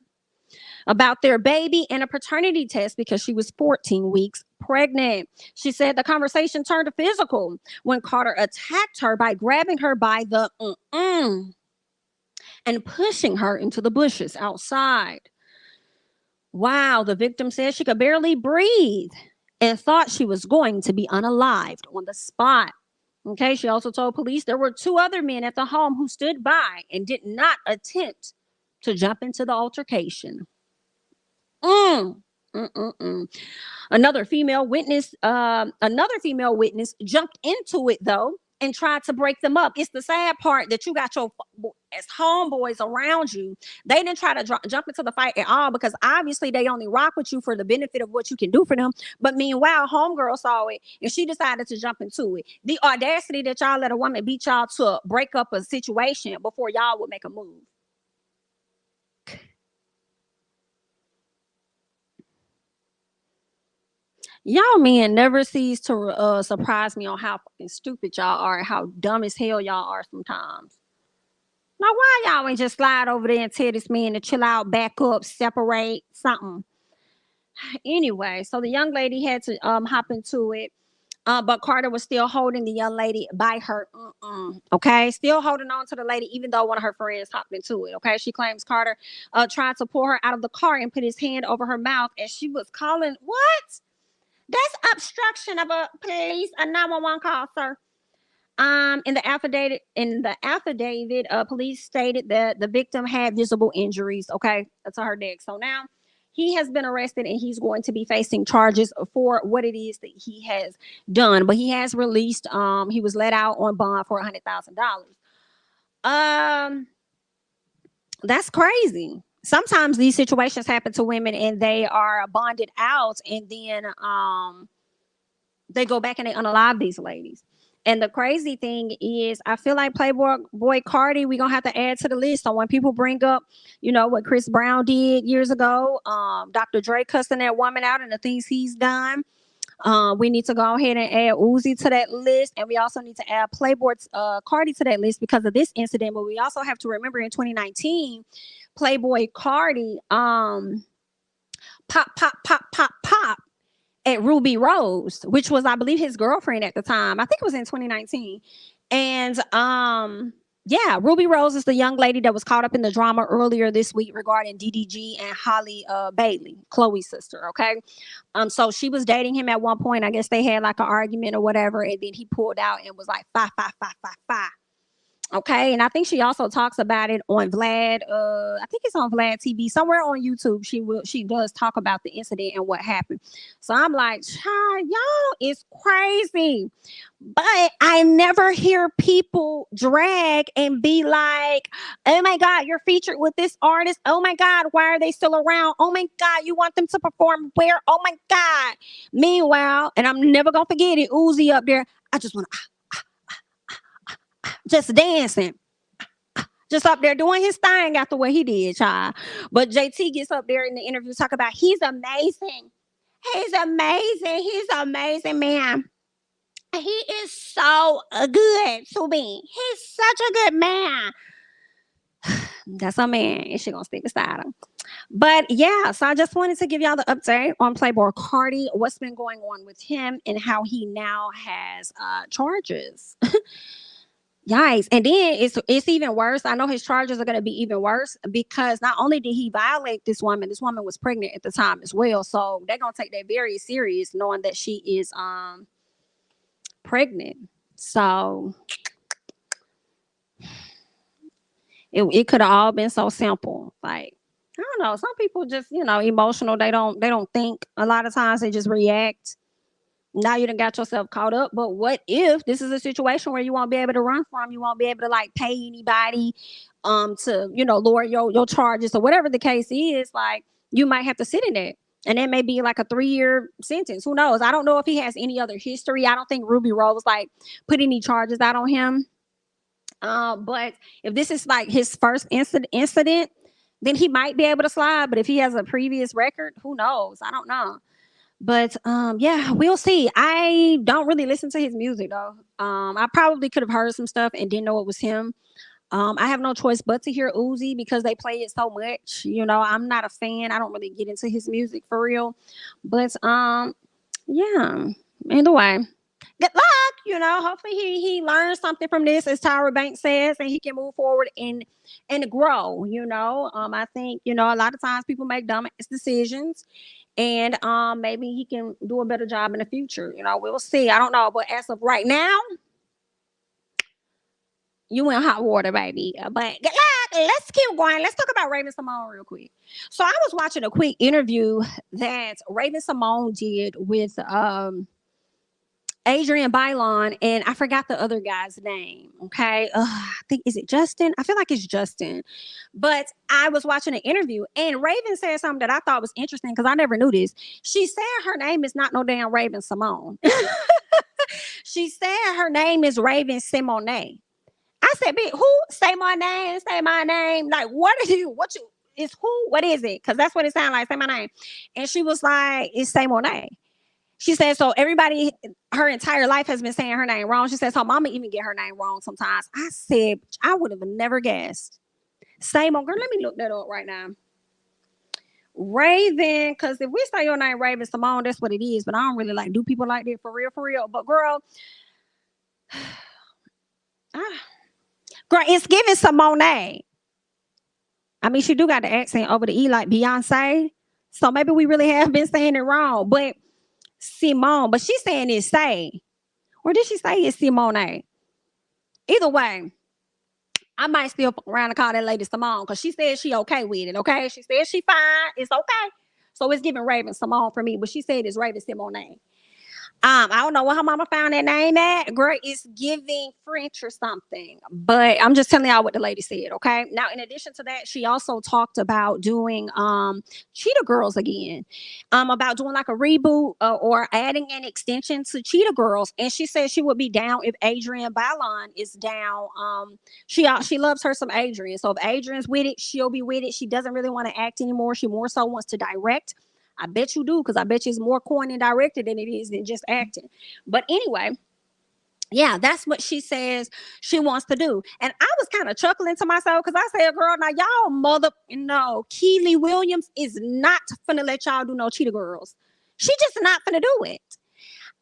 about their baby and a paternity test because she was 14 weeks pregnant. She said the conversation turned physical when Carter attacked her by grabbing her by the and pushing her into the bushes outside. Wow, the victim said she could barely breathe and thought she was going to be unalived on the spot. Okay, she also told police there were two other men at the home who stood by and did not attempt to jump into the altercation. Mm. Mm-mm-mm. Another female witness jumped into it though and tried to break them up. It's the sad part that you got your as homeboys around you. They didn't try to jump into the fight at all because obviously they only rock with you for the benefit of what you can do for them. But meanwhile, homegirl saw it and she decided to jump into it. The audacity that y'all let a woman beat y'all to break up a situation before y'all would make a move. Y'all men never cease to surprise me on how fucking stupid y'all are and how dumb as hell y'all are sometimes. Now, why y'all ain't just slide over there and tell this man to chill out, back up, separate, something? Anyway, so the young lady had to hop into it. But Carter was still holding the young lady by her. Okay, still holding on to the lady, even though one of her friends hopped into it. Okay, she claims Carter tried to pull her out of the car and put his hand over her mouth as she was calling. What? That's obstruction of a police, a 911 call, sir. In the affidavit, police stated that the victim had visible injuries, okay, to her neck. So now he has been arrested and he's going to be facing charges for what it is that he has done. But he has released. He was let out on bond for $100,000. Um, that's crazy. Sometimes these situations happen to women and they are bonded out, and then they go back and they unalive these ladies. And the crazy thing is, I feel like Playboy Carti, we're gonna have to add to the list. So when people bring up, what Chris Brown did years ago, Dr. Dre cussing that woman out and the things he's done, we need to go ahead and add Uzi to that list, and we also need to add Playboy Carti to that list because of this incident. But we also have to remember in 2019, Playboy Carti pop at Ruby Rose, which was, I believe, his girlfriend at the time. I think it was in 2019. And yeah, Ruby Rose is the young lady that was caught up in the drama earlier this week regarding DDG and Holly Bailey, Chloe's sister. Okay. So she was dating him at one point. I guess they had like an argument or whatever, and then he pulled out and was like, "Five, five, five, five, five." Okay, and I think she also talks about it on Vlad. I think it's on Vlad TV somewhere on YouTube. She does talk about the incident and what happened. So I'm like, child, y'all is crazy. But I never hear people drag and be like, "Oh my God, you're featured with this artist. Oh my God, why are they still around? Oh my God, you want them to perform where? Oh my God." Meanwhile, and I'm never gonna forget it, Uzi up there. I just want to just dancing, just up there doing his thing after what he did, child. But JT gets up there in the interview talk about he's amazing. He's amazing. He's amazing, man. He is so good to me. He's such a good man. That's a man, and she gonna stick beside him. But yeah, so I just wanted to give y'all the update on Playboy Carti, what's been going on with him, and how he now has charges. Yikes. And then it's even worse. I know his charges are going to be even worse because not only did he violate this woman was pregnant at the time as well. So they're going to take that very serious, knowing that she is pregnant. So it could have all been so simple. Like, I don't know. Some people just, emotional. They don't think. A lot of times they just react. Now you done got yourself caught up. But what if this is a situation where you won't be able to run from? You won't be able to like pay anybody to, lower your charges or whatever the case is. Like, you might have to sit in it. And it may be like a 3-year sentence. Who knows? I don't know if he has any other history. I don't think Ruby Rose like put any charges out on him. But if this is like his first incident, then he might be able to slide. But if he has a previous record, who knows? I don't know. But yeah, we'll see. I don't really listen to his music though. I probably could have heard some stuff and didn't know it was him. I have no choice but to hear Uzi because they play it so much. I'm not a fan. I don't really get into his music for real. But yeah. Either way, good luck. Hopefully he learns something from this, as Tyra Banks says, and he can move forward and grow. I think a lot of times people make dumb decisions, and maybe he can do a better job in the future. We'll see. I don't know, but as of right now, you in hot water, baby. But good luck. Let's keep going. Let's talk about Raven-Symoné real quick. So I was watching a quick interview that Raven-Symoné did with Adrian Bailon, and I forgot the other guy's name. Okay. I think, is it Justin? I feel like it's Justin. But I was watching an interview, and Raven said something that I thought was interesting because I never knew this. She said her name is not no damn Raven-Symoné. She said her name is Raven-Symoné. I said, "Bitch, who? Say my name. Say my name. Like, what are you? What you? Is who? What is it? Because that's what it sounds like. Say my name." And she was like, "It's Symone." She said, so everybody, her entire life has been saying her name wrong. She says her mama even get her name wrong sometimes. I said, I would have never guessed. Same old girl. Let me look that up right now. Raven, because if we say your name Raven-Symoné, that's what it is. But I don't really do people like that for real. But girl, girl, it's giving Symone. I mean, she do got the accent over the E like Beyonce. So maybe we really have been saying it wrong. But Symone, but she's saying it's Say. Or did she say it's Symone? Either way, I might still fuck around and call that lady Symone because she said she okay with it, okay? She said she fine. It's okay. So it's giving Raven-Symoné for me, but she said it's Raven-Symoné. I don't know what her mama found that name at. Girl, it's giving French or something. But I'm just telling y'all what the lady said, okay? Now, in addition to that, she also talked about doing Cheetah Girls again. About doing like a reboot or adding an extension to Cheetah Girls. And she said she would be down if Adrian Bailon is down. She loves her some Adrian. So if Adrian's with it, she'll be with it. She doesn't really want to act anymore. She more so wants to direct. I bet you do, because I bet you it's more coin and directed than it is than just acting. But anyway, yeah, that's what she says she wants to do. And I was kind of chuckling to myself because I said, girl, now y'all Kiely Williams is not finna let y'all do no Cheetah Girls. She just not finna do it.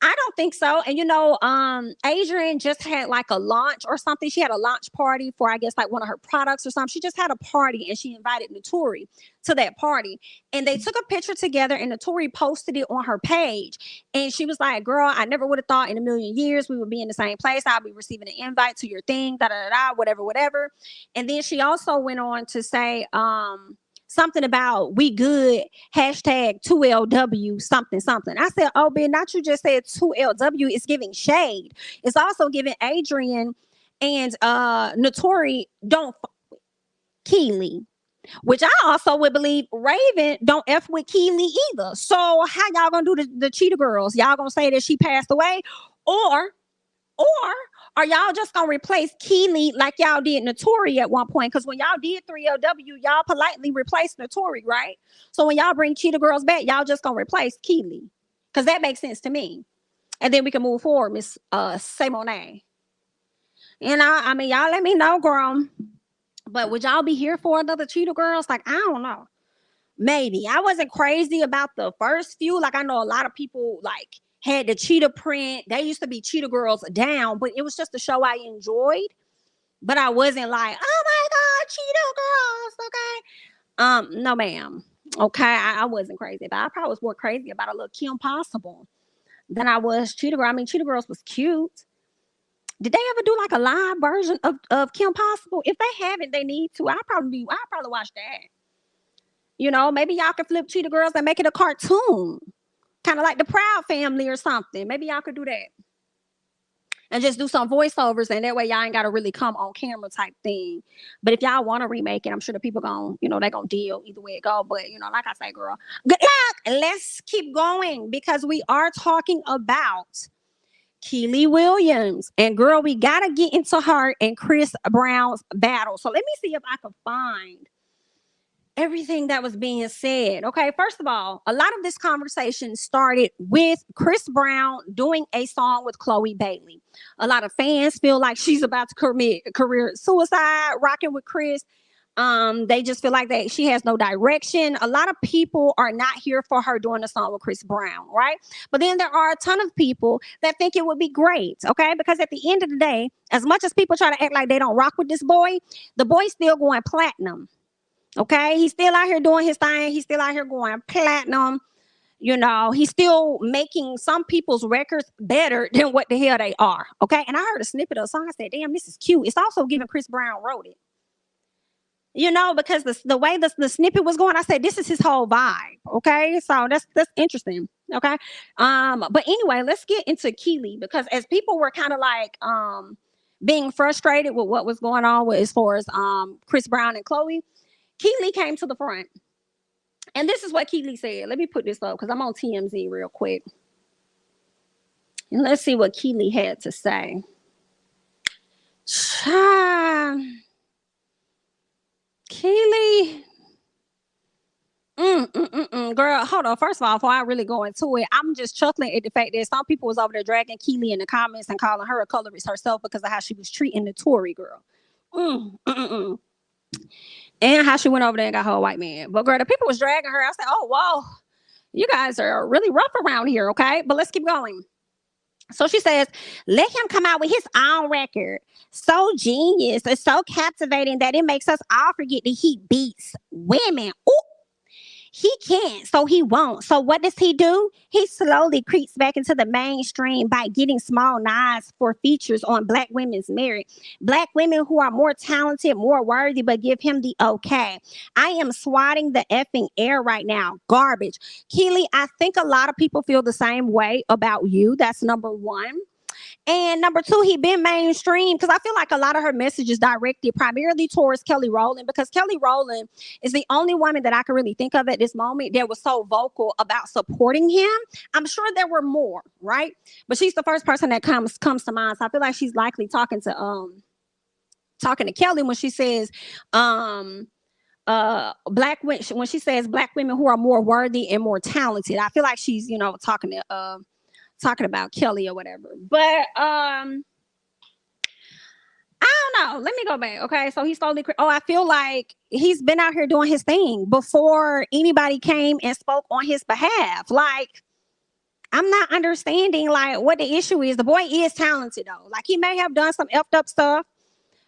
I don't think so. And Adrian just had like a launch or something. She had a launch party for, I guess, like one of her products or something. She just had a party and she invited Notori to that party. And they took a picture together and Notori posted it on her page. And she was like, girl, I never would have thought in a million years we would be in the same place. I'll be receiving an invite to your thing, whatever. And then she also went on to say, something about we good, hashtag 2LW something. I said, oh, Ben, not you just said 2LW. It's giving shade. It's also giving Adrian and Notori don't f with Kiely, which I also would believe Raven don't F with Kiely either. So how y'all gonna do the Cheetah Girls? Y'all gonna say that she passed away? Or are y'all just gonna replace Kiely like y'all did Notori at one point? Because when y'all did 3LW, y'all politely replaced Notori, right? So when y'all bring Cheetah Girls back, y'all just gonna replace Kiely. Because that makes sense to me. And then we can move forward, Miss Symone. I mean, y'all let me know, girl. But would y'all be here for another Cheetah Girls? Like, I don't know. Maybe. I wasn't crazy about the first few. Like, I know a lot of people had the Cheetah print. They used to be Cheetah Girls down, but it was just a show I enjoyed. But I wasn't like, oh my God, Cheetah Girls, okay? No, ma'am. Okay, I wasn't crazy. But I probably was more crazy about a little Kim Possible than I was Cheetah Girl. I mean, Cheetah Girls was cute. Did they ever do like a live version of Kim Possible? If they haven't, they need to. I'll probably watch that. Maybe y'all can flip Cheetah Girls and make it a cartoon. Kind of like the Proud Family or something. Maybe y'all could do that. And just do some voiceovers, and that way y'all ain't got to really come on camera type thing. But if y'all want to remake it, I'm sure the people they're going to deal either way it go. But, like I say, girl, good luck. Let's keep going because we are talking about Kiely Williams. And, girl, we got to get into her and Chris Brown's battle. So let me see if I can find everything that was being said. Okay, first of all, a lot of this conversation started with Chris Brown doing a song with Chloe Bailey. A lot of fans feel like she's about to commit career suicide, rocking with Chris. They just feel like that she has no direction. A lot of people are not here for her doing a song with Chris Brown, right? But then there are a ton of people that think it would be great, okay? Because at the end of the day, as much as people try to act like they don't rock with this boy, the boy's still going platinum, okay? He's still out here doing his thing. He's still out here going platinum. You know, he's still making some people's records better than what the hell they are, okay? And I heard a snippet of a song. I said, damn, this is cute. It's also giving Chris Brown wrote it. You know, because the way the snippet was going, I said, this is his whole vibe. Okay. So that's interesting. Okay. But anyway, let's get into Kiely, because as people were kind of like being frustrated with what was going on with as far as Chris Brown and Chloe, Kiely came to the front. And this is what Kiely said. Let me put this up because I'm on TMZ real quick. And let's see what Kiely had to say. Kiely. Girl, hold on. First of all, before I really go into it, I'm just chuckling at the fact that some people was over there dragging Kiely in the comments and calling her a colorist herself because of how she was treating the Tory girl. And how she went over there and got her a white man. But girl, the people was dragging her. I said, oh, wow, you guys are really rough around here, okay? But let's keep going. So she says, let him come out with his own record. So genius. It's so captivating that it makes us all forget that he beats women. Ooh. He can't, so he won't. So what does he do? He slowly creeps back into the mainstream by getting small nods for features on Black women's merit. Black women who are more talented, more worthy, but give him the okay. I am swatting the effing air right now. Garbage. Kiely, I think a lot of people feel the same way about you. That's number one. And number two, he been mainstream because I feel like a lot of her messages directed primarily towards Kelly Rowland, because Kelly Rowland is the only woman that I can really think of at this moment that was so vocal about supporting him. I'm sure there were more, right? But she's the first person that comes to mind. So I feel like she's likely talking to Kelly when she says black women, when she says Black women who are more worthy and more talented. I feel like she's, you know, talking about Kelly or whatever. But I don't know. Let me go back. Okay. So he slowly I feel like he's been out here doing his thing before anybody came and spoke on his behalf. Like, I'm not understanding like what the issue is. The boy is talented though. Like, he may have done some effed up stuff.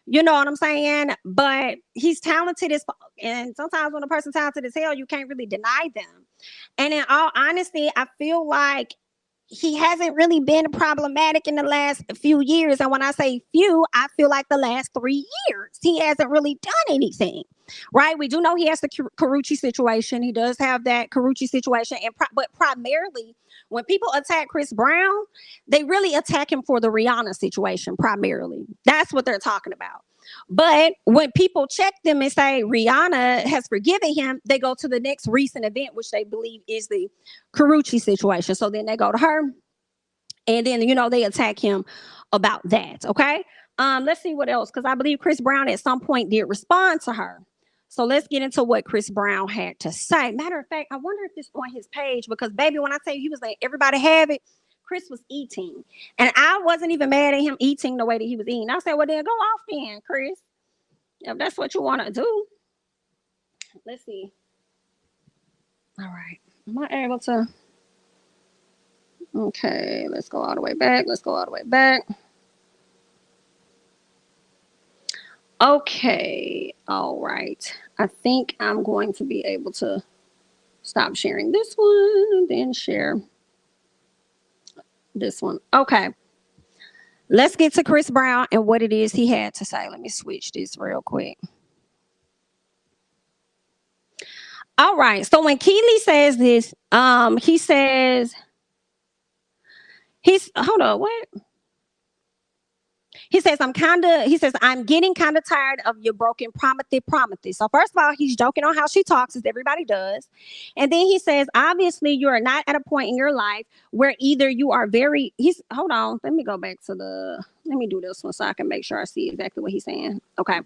You know what I'm saying? But he's talented as fuck. And sometimes when a person's talented as hell, you can't really deny them. And in all honesty, I feel like he hasn't really been problematic in the last few years. And when I say few, I feel like the last 3 years. He hasn't really done anything, right? We do know he has the Karrueche situation. He does have that Karrueche situation. But primarily, when people attack Chris Brown, they really attack him for the Rihanna situation primarily. That's what they're talking about. But when people check them and say Rihanna has forgiven him, they go to the next recent event, which they believe is the Karrueche situation. So then they go to her and then, you know, they attack him about that. Okay. Let's see what else. Because I believe Chris Brown at some point did respond to her. So let's get into what Chris Brown had to say. Matter of fact, I wonder if this is on his page, because baby, when I tell you he was like, everybody have it, Chris was eating. And I wasn't even mad at him eating the way that he was eating. I said, well, then go off then, Chris. If that's what you want to do. Let's see. All right. Am I able to? Okay. Let's go all the way back. Okay. All right. I think I'm going to be able to stop sharing this one, then share this one. Okay. Let's get to Chris Brown and what it is he had to say. Let me switch this real quick. All right. So when Kiely says this, he says, hold on, what? He says, I'm getting kind of tired of your broken promises. So first of all, he's joking on how she talks, as everybody does. And then he says, obviously, you are not at a point in your life where either you are hold on, let me go back to let me do this one so I can make sure I see exactly what he's saying. Okay.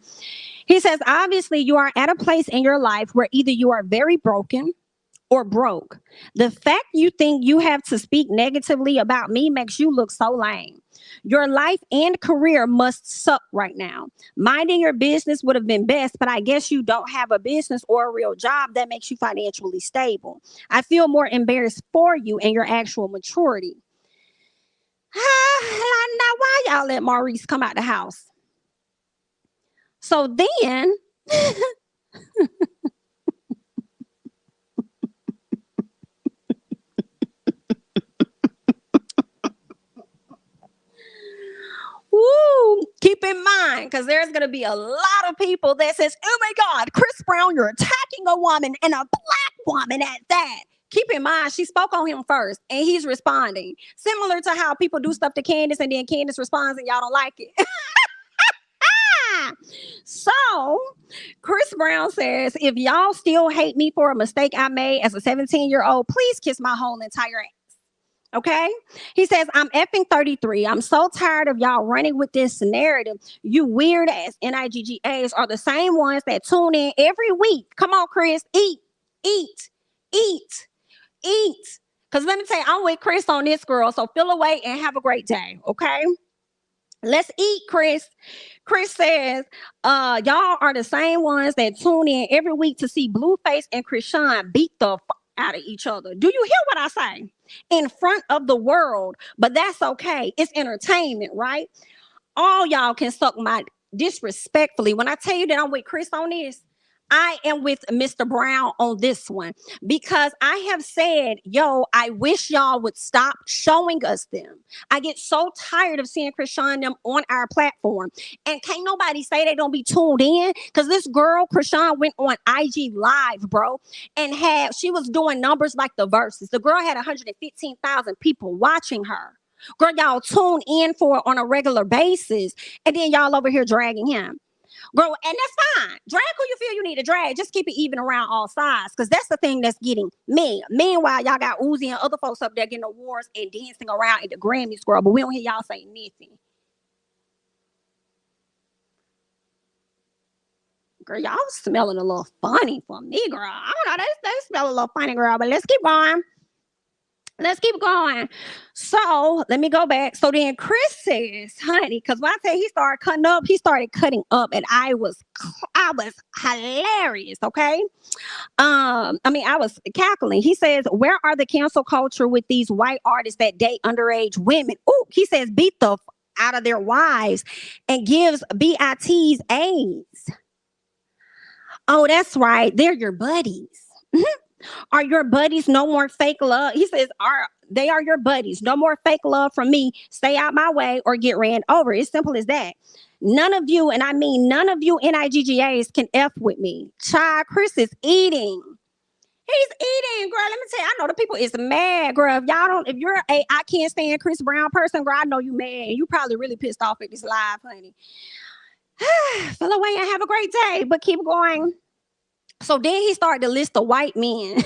He says, obviously, you are at a place in your life where either you are very broken or broke. The fact you think you have to speak negatively about me makes you look so lame. Your life and career must suck right now. Minding your business would have been best, but I guess you don't have a business or a real job that makes you financially stable. I feel more embarrassed for you and your actual maturity. Now, why y'all let Maurice come out the house? So then, woo, keep in mind, because there's going to be a lot of people that says, oh my God, Chris Brown, you're attacking a woman and a black woman at that. Keep in mind, she spoke on him first and he's responding. Similar to how people do stuff to Candace and then Candace responds and y'all don't like it. So, Chris Brown says, if y'all still hate me for a mistake I made as a 17-year-old, please kiss my whole entire ass. Okay? He says, I'm effing 33. I'm so tired of y'all running with this narrative. You weird ass NIGGAs are the same ones that tune in every week. Come on, Chris. Eat. Because let me tell you, I'm with Chris on this, girl. So feel away and have a great day. Okay? Let's eat, Chris. Chris says, y'all are the same ones that tune in every week to see Blueface and Krishan beat the out of each other. Do you hear what I say? In front of the world. But that's okay. It's entertainment, right? All y'all can suck my disrespectfully. When I tell you that I'm with Chris on this, I am with Mr. Brown on this one because I have said, yo, I wish y'all would stop showing us them. I get so tired of seeing Krishan them on our platform. And can't nobody say they don't be tuned in because this girl, Krishan, went on IG Live, bro, and she was doing numbers like the Verses. The girl had 115,000 people watching her. Girl, y'all tune in for it on a regular basis. And then y'all over here dragging him. Girl, and that's fine. Drag who you feel you need to drag. Just keep it even around all sides. Because that's the thing that's getting me. Meanwhile, y'all got Uzi and other folks up there getting awards and dancing around at the Grammys, girl. But we don't hear y'all say nothing. Girl, y'all smelling a little funny for me, girl. I don't know. They smell a little funny, girl. But let's keep going. So let me go back. So then Chris says, honey, because when I say he started cutting up, and I was hilarious. Okay. I was cackling. He says, where are the cancel culture with these white artists that date underage women? Oh, he says, beat the out of their wives and gives BITs AIDS. Oh, that's right. They're your buddies. Are your buddies no more fake love? He says, they are your buddies. No more fake love from me. Stay out my way or get ran over. It's simple as that. None of you, and I mean none of you NIGGAs can F with me. Child, Chris is eating. He's eating, girl. Let me tell you, I know the people is mad, girl. If you're a I can't stand Chris Brown person, girl, I know you mad. And you probably really pissed off at this live, honey. Feel away and have a great day, but keep going. So then he started to list the white men.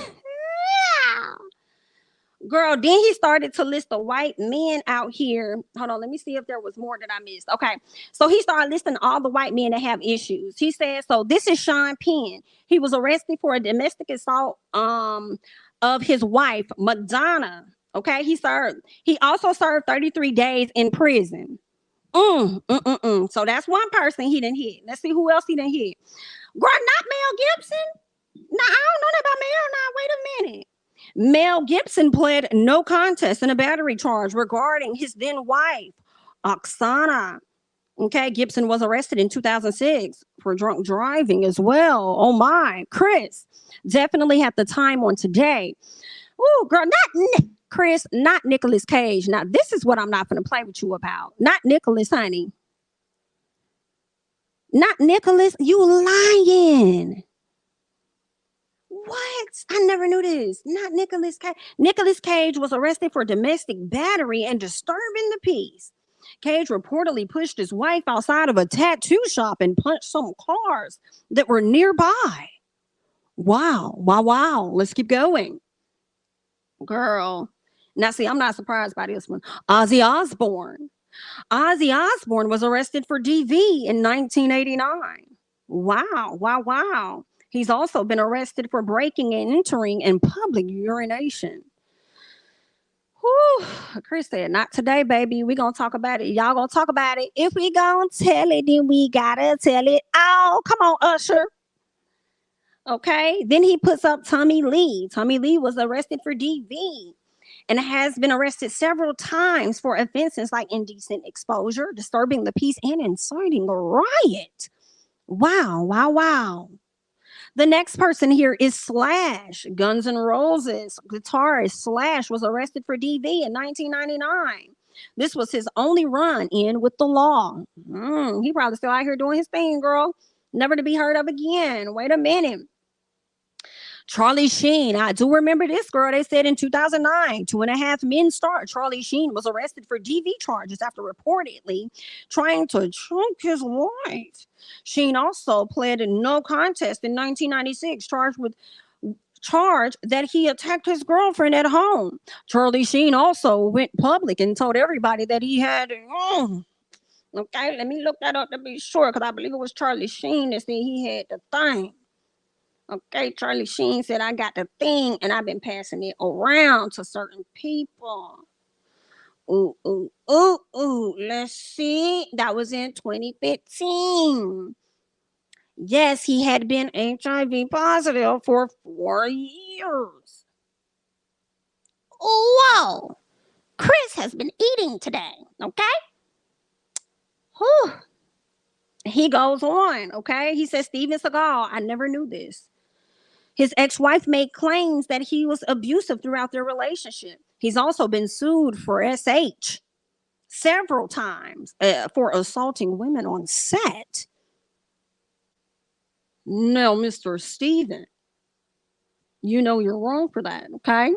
Girl, then he started to list the white men out here. Hold on, let me see if there was more that I missed. Okay, so he started listing all the white men that have issues. He said, so this is Sean Penn. He was arrested for a domestic assault of his wife, Madonna. Okay, he also served 33 days in prison. So that's one person he didn't hit. Let's see who else he didn't hit. Girl, not Mel Gibson. No, I don't know that about Mel. Now, wait a minute. Mel Gibson pled no contest in a battery charge regarding his then wife, Oksana. Okay, Gibson was arrested in 2006 for drunk driving as well. Oh my, Chris definitely had the time on today. Oh, girl, Chris, not Nicolas Cage. Now, this is what I'm not going to play with you about. Not Nicolas, honey. Not Nicolas, you lying. What? I never knew this. Not Nicolas Cage. Nicolas Cage was arrested for domestic battery and disturbing the peace. Cage reportedly pushed his wife outside of a tattoo shop and punched some cars that were nearby. Wow. Let's keep going. Girl. Now, see, I'm not surprised by this one. Ozzy Osbourne was arrested for DV in 1989. Wow. He's also been arrested for breaking and entering in public urination. Whew. Chris said, not today, baby. We gonna talk about it. Y'all gonna talk about it. If we gonna tell it, then we gotta tell it all. Come on, Usher. Okay. Then he puts up Tommy Lee. Tommy Lee was arrested for DV and has been arrested several times for offenses like indecent exposure, disturbing the peace, and inciting a riot. Wow, wow, wow. The next person here is Slash. Guns N' Roses guitarist Slash was arrested for DV in 1999. This was his only run in with the law. He probably still out here doing his thing, girl. Never to be heard of again. Wait a minute. Charlie Sheen. I do remember this, girl. They said in 2009, 2.5 Men star Charlie Sheen was arrested for DV charges after reportedly trying to choke his wife. Sheen also pled a no contest in 1996, charged that he attacked his girlfriend at home. Charlie Sheen also went public and told everybody that he had. Okay, let me look that up to be sure, because I believe it was Charlie Sheen that said he had the thing. Okay, Charlie Sheen said, I got the thing and I've been passing it around to certain people. Ooh, ooh, ooh, ooh. Let's see. That was in 2015. Yes, he had been HIV positive for 4 years. Whoa. Chris has been eating today. Okay. Whew. He goes on. Okay. He says, Steven Seagal, I never knew this. His ex-wife made claims that he was abusive throughout their relationship. He's also been sued for SH several times for assaulting women on set. Now, Mr. Steven, you know you're wrong for that, okay?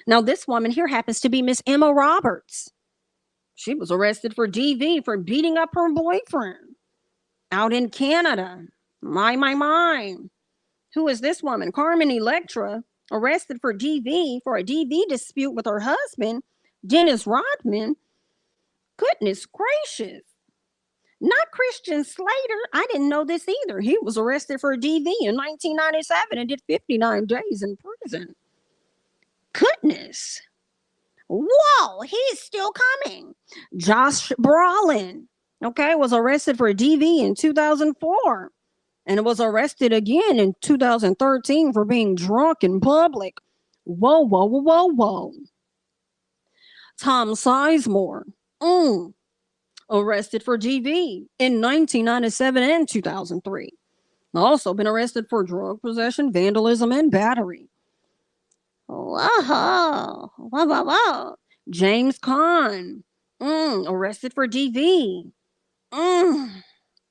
Now, this woman here happens to be Miss Emma Roberts. She was arrested for DV for beating up her boyfriend out in Canada. My. Who is this woman? Carmen Electra, arrested for a DV dispute with her husband, Dennis Rodman. Goodness gracious. Not Christian Slater. I didn't know this either. He was arrested for a DV in 1997 and did 59 days in prison. Goodness. Whoa, he's still coming. Josh Brolin, was arrested for a DV in 2004. And was arrested again in 2013 for being drunk in public. Whoa. Tom Sizemore, arrested for DV in 1997 and 2003. Also been arrested for drug possession, vandalism, and battery. Whoa. James Caan, arrested for DV.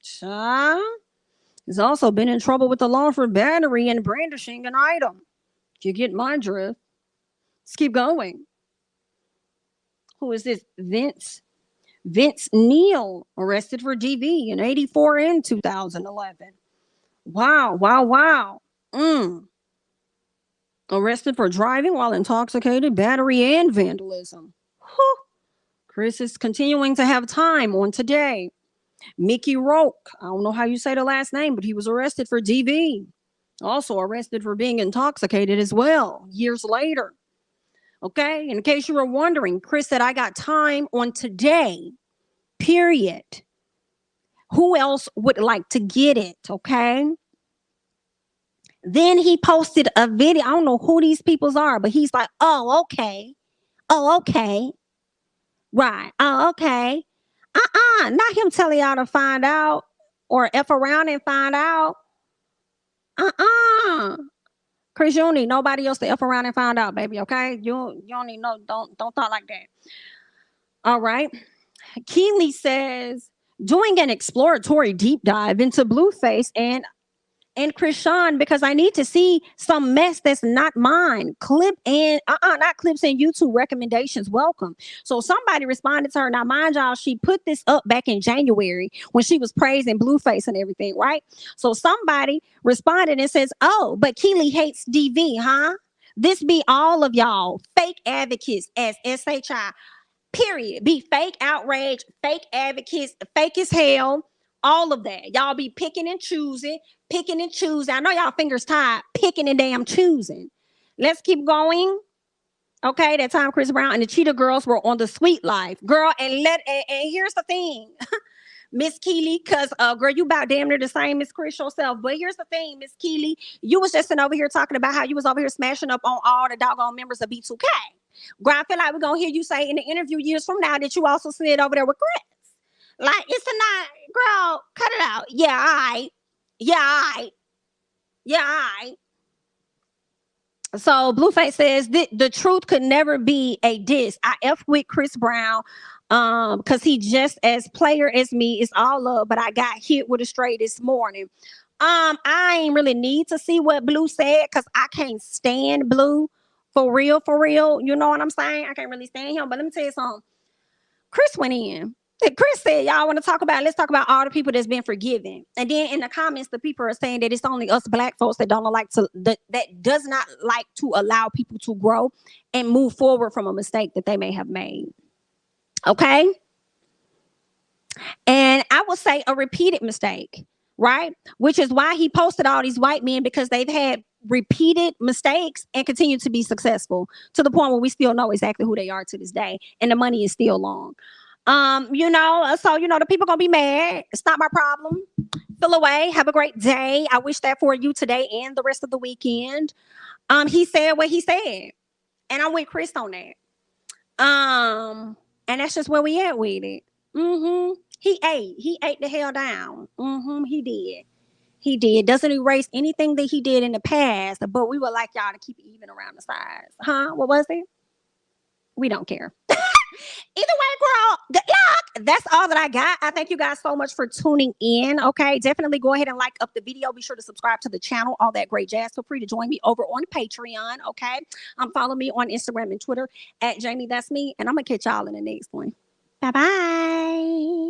Shah. He's also been in trouble with the law for battery and brandishing an item. If you get my drift. Let's keep going. Who is this? Vince Neil, arrested for DV in 84 and 2011. Wow. Arrested for driving while intoxicated, battery, and vandalism. Whew. Chris is continuing to have time on today. Mickey Rourke, I don't know how you say the last name, but he was arrested for DV. Also arrested for being intoxicated as well, years later. Okay, in case you were wondering, Chris said, I got time on today, period. Who else would like to get it, okay? Then he posted a video. I don't know who these peoples are, but he's like, oh, okay. Right, oh, okay. Not him telling y'all to find out or F around and find out. Chris, you don't need nobody else to F around and find out, baby, okay? You don't need don't talk like that. All right. Kiely says, doing an exploratory deep dive into Blueface and Krishan because I need to see some mess that's not mine. Not clips and YouTube recommendations. Welcome. So somebody responded to her. Now, mind y'all, she put this up back in January when she was praising Blueface and everything, right? So somebody responded and says, oh, but Kiely hates DV, huh? This be all of y'all fake advocates as SHI. Period. Be fake outrage, fake advocates, fake as hell. All of that. Y'all be picking and choosing. I know y'all fingers tied, picking and damn choosing. Let's keep going. Okay, that time Chris Brown and the Cheetah girls were on the Sweet Life. Girl, and here's the thing. Miss Kiely, because girl, you about damn near the same as Chris yourself. But here's the thing, Miss Kiely, you was just over here talking about how you was over here smashing up on all the doggone members of B2K. Girl, I feel like we're gonna hear you say in the interview years from now that you also slid over there with Chris. Like, it's a not, girl, cut it out. Yeah, I. Yeah, I. Yeah, I. So Blueface says the truth could never be a diss. I F with Chris Brown because he just as player as me. It's all up, but I got hit with a straight this morning. I ain't really need to see what Blue said because I can't stand Blue for real. You know what I'm saying? I can't really stand him. But let me tell you something. Chris went in. Chris said, y'all want to talk about, let's talk about all the people that's been forgiven. And then in the comments, the people are saying that it's only us black folks that don't like to, that does not like to allow people to grow and move forward from a mistake that they may have made. Okay? And I will say a repeated mistake, right? Which is why he posted all these white men, because they've had repeated mistakes and continue to be successful to the point where we still know exactly who they are to this day. And the money is still long. So the people gonna be mad. It's not my problem. Feel away. Have a great day. I wish that for you today and the rest of the weekend. He said what he said, and I'm with Chris on that. And that's just where we at with it. He ate the hell down. He did. Doesn't erase anything that he did in the past, but we would like y'all to keep it even around the sides. What was it? We don't care. Either way, girl, good luck. That's all that I got. I thank you guys so much for tuning in. Okay, definitely go ahead and like up the video. Be sure to subscribe to the channel, all that great jazz. Feel free to join me over on Patreon. Okay, follow me on Instagram and Twitter at JamiThatsMe, and I'm gonna catch y'all in the next one. Bye bye.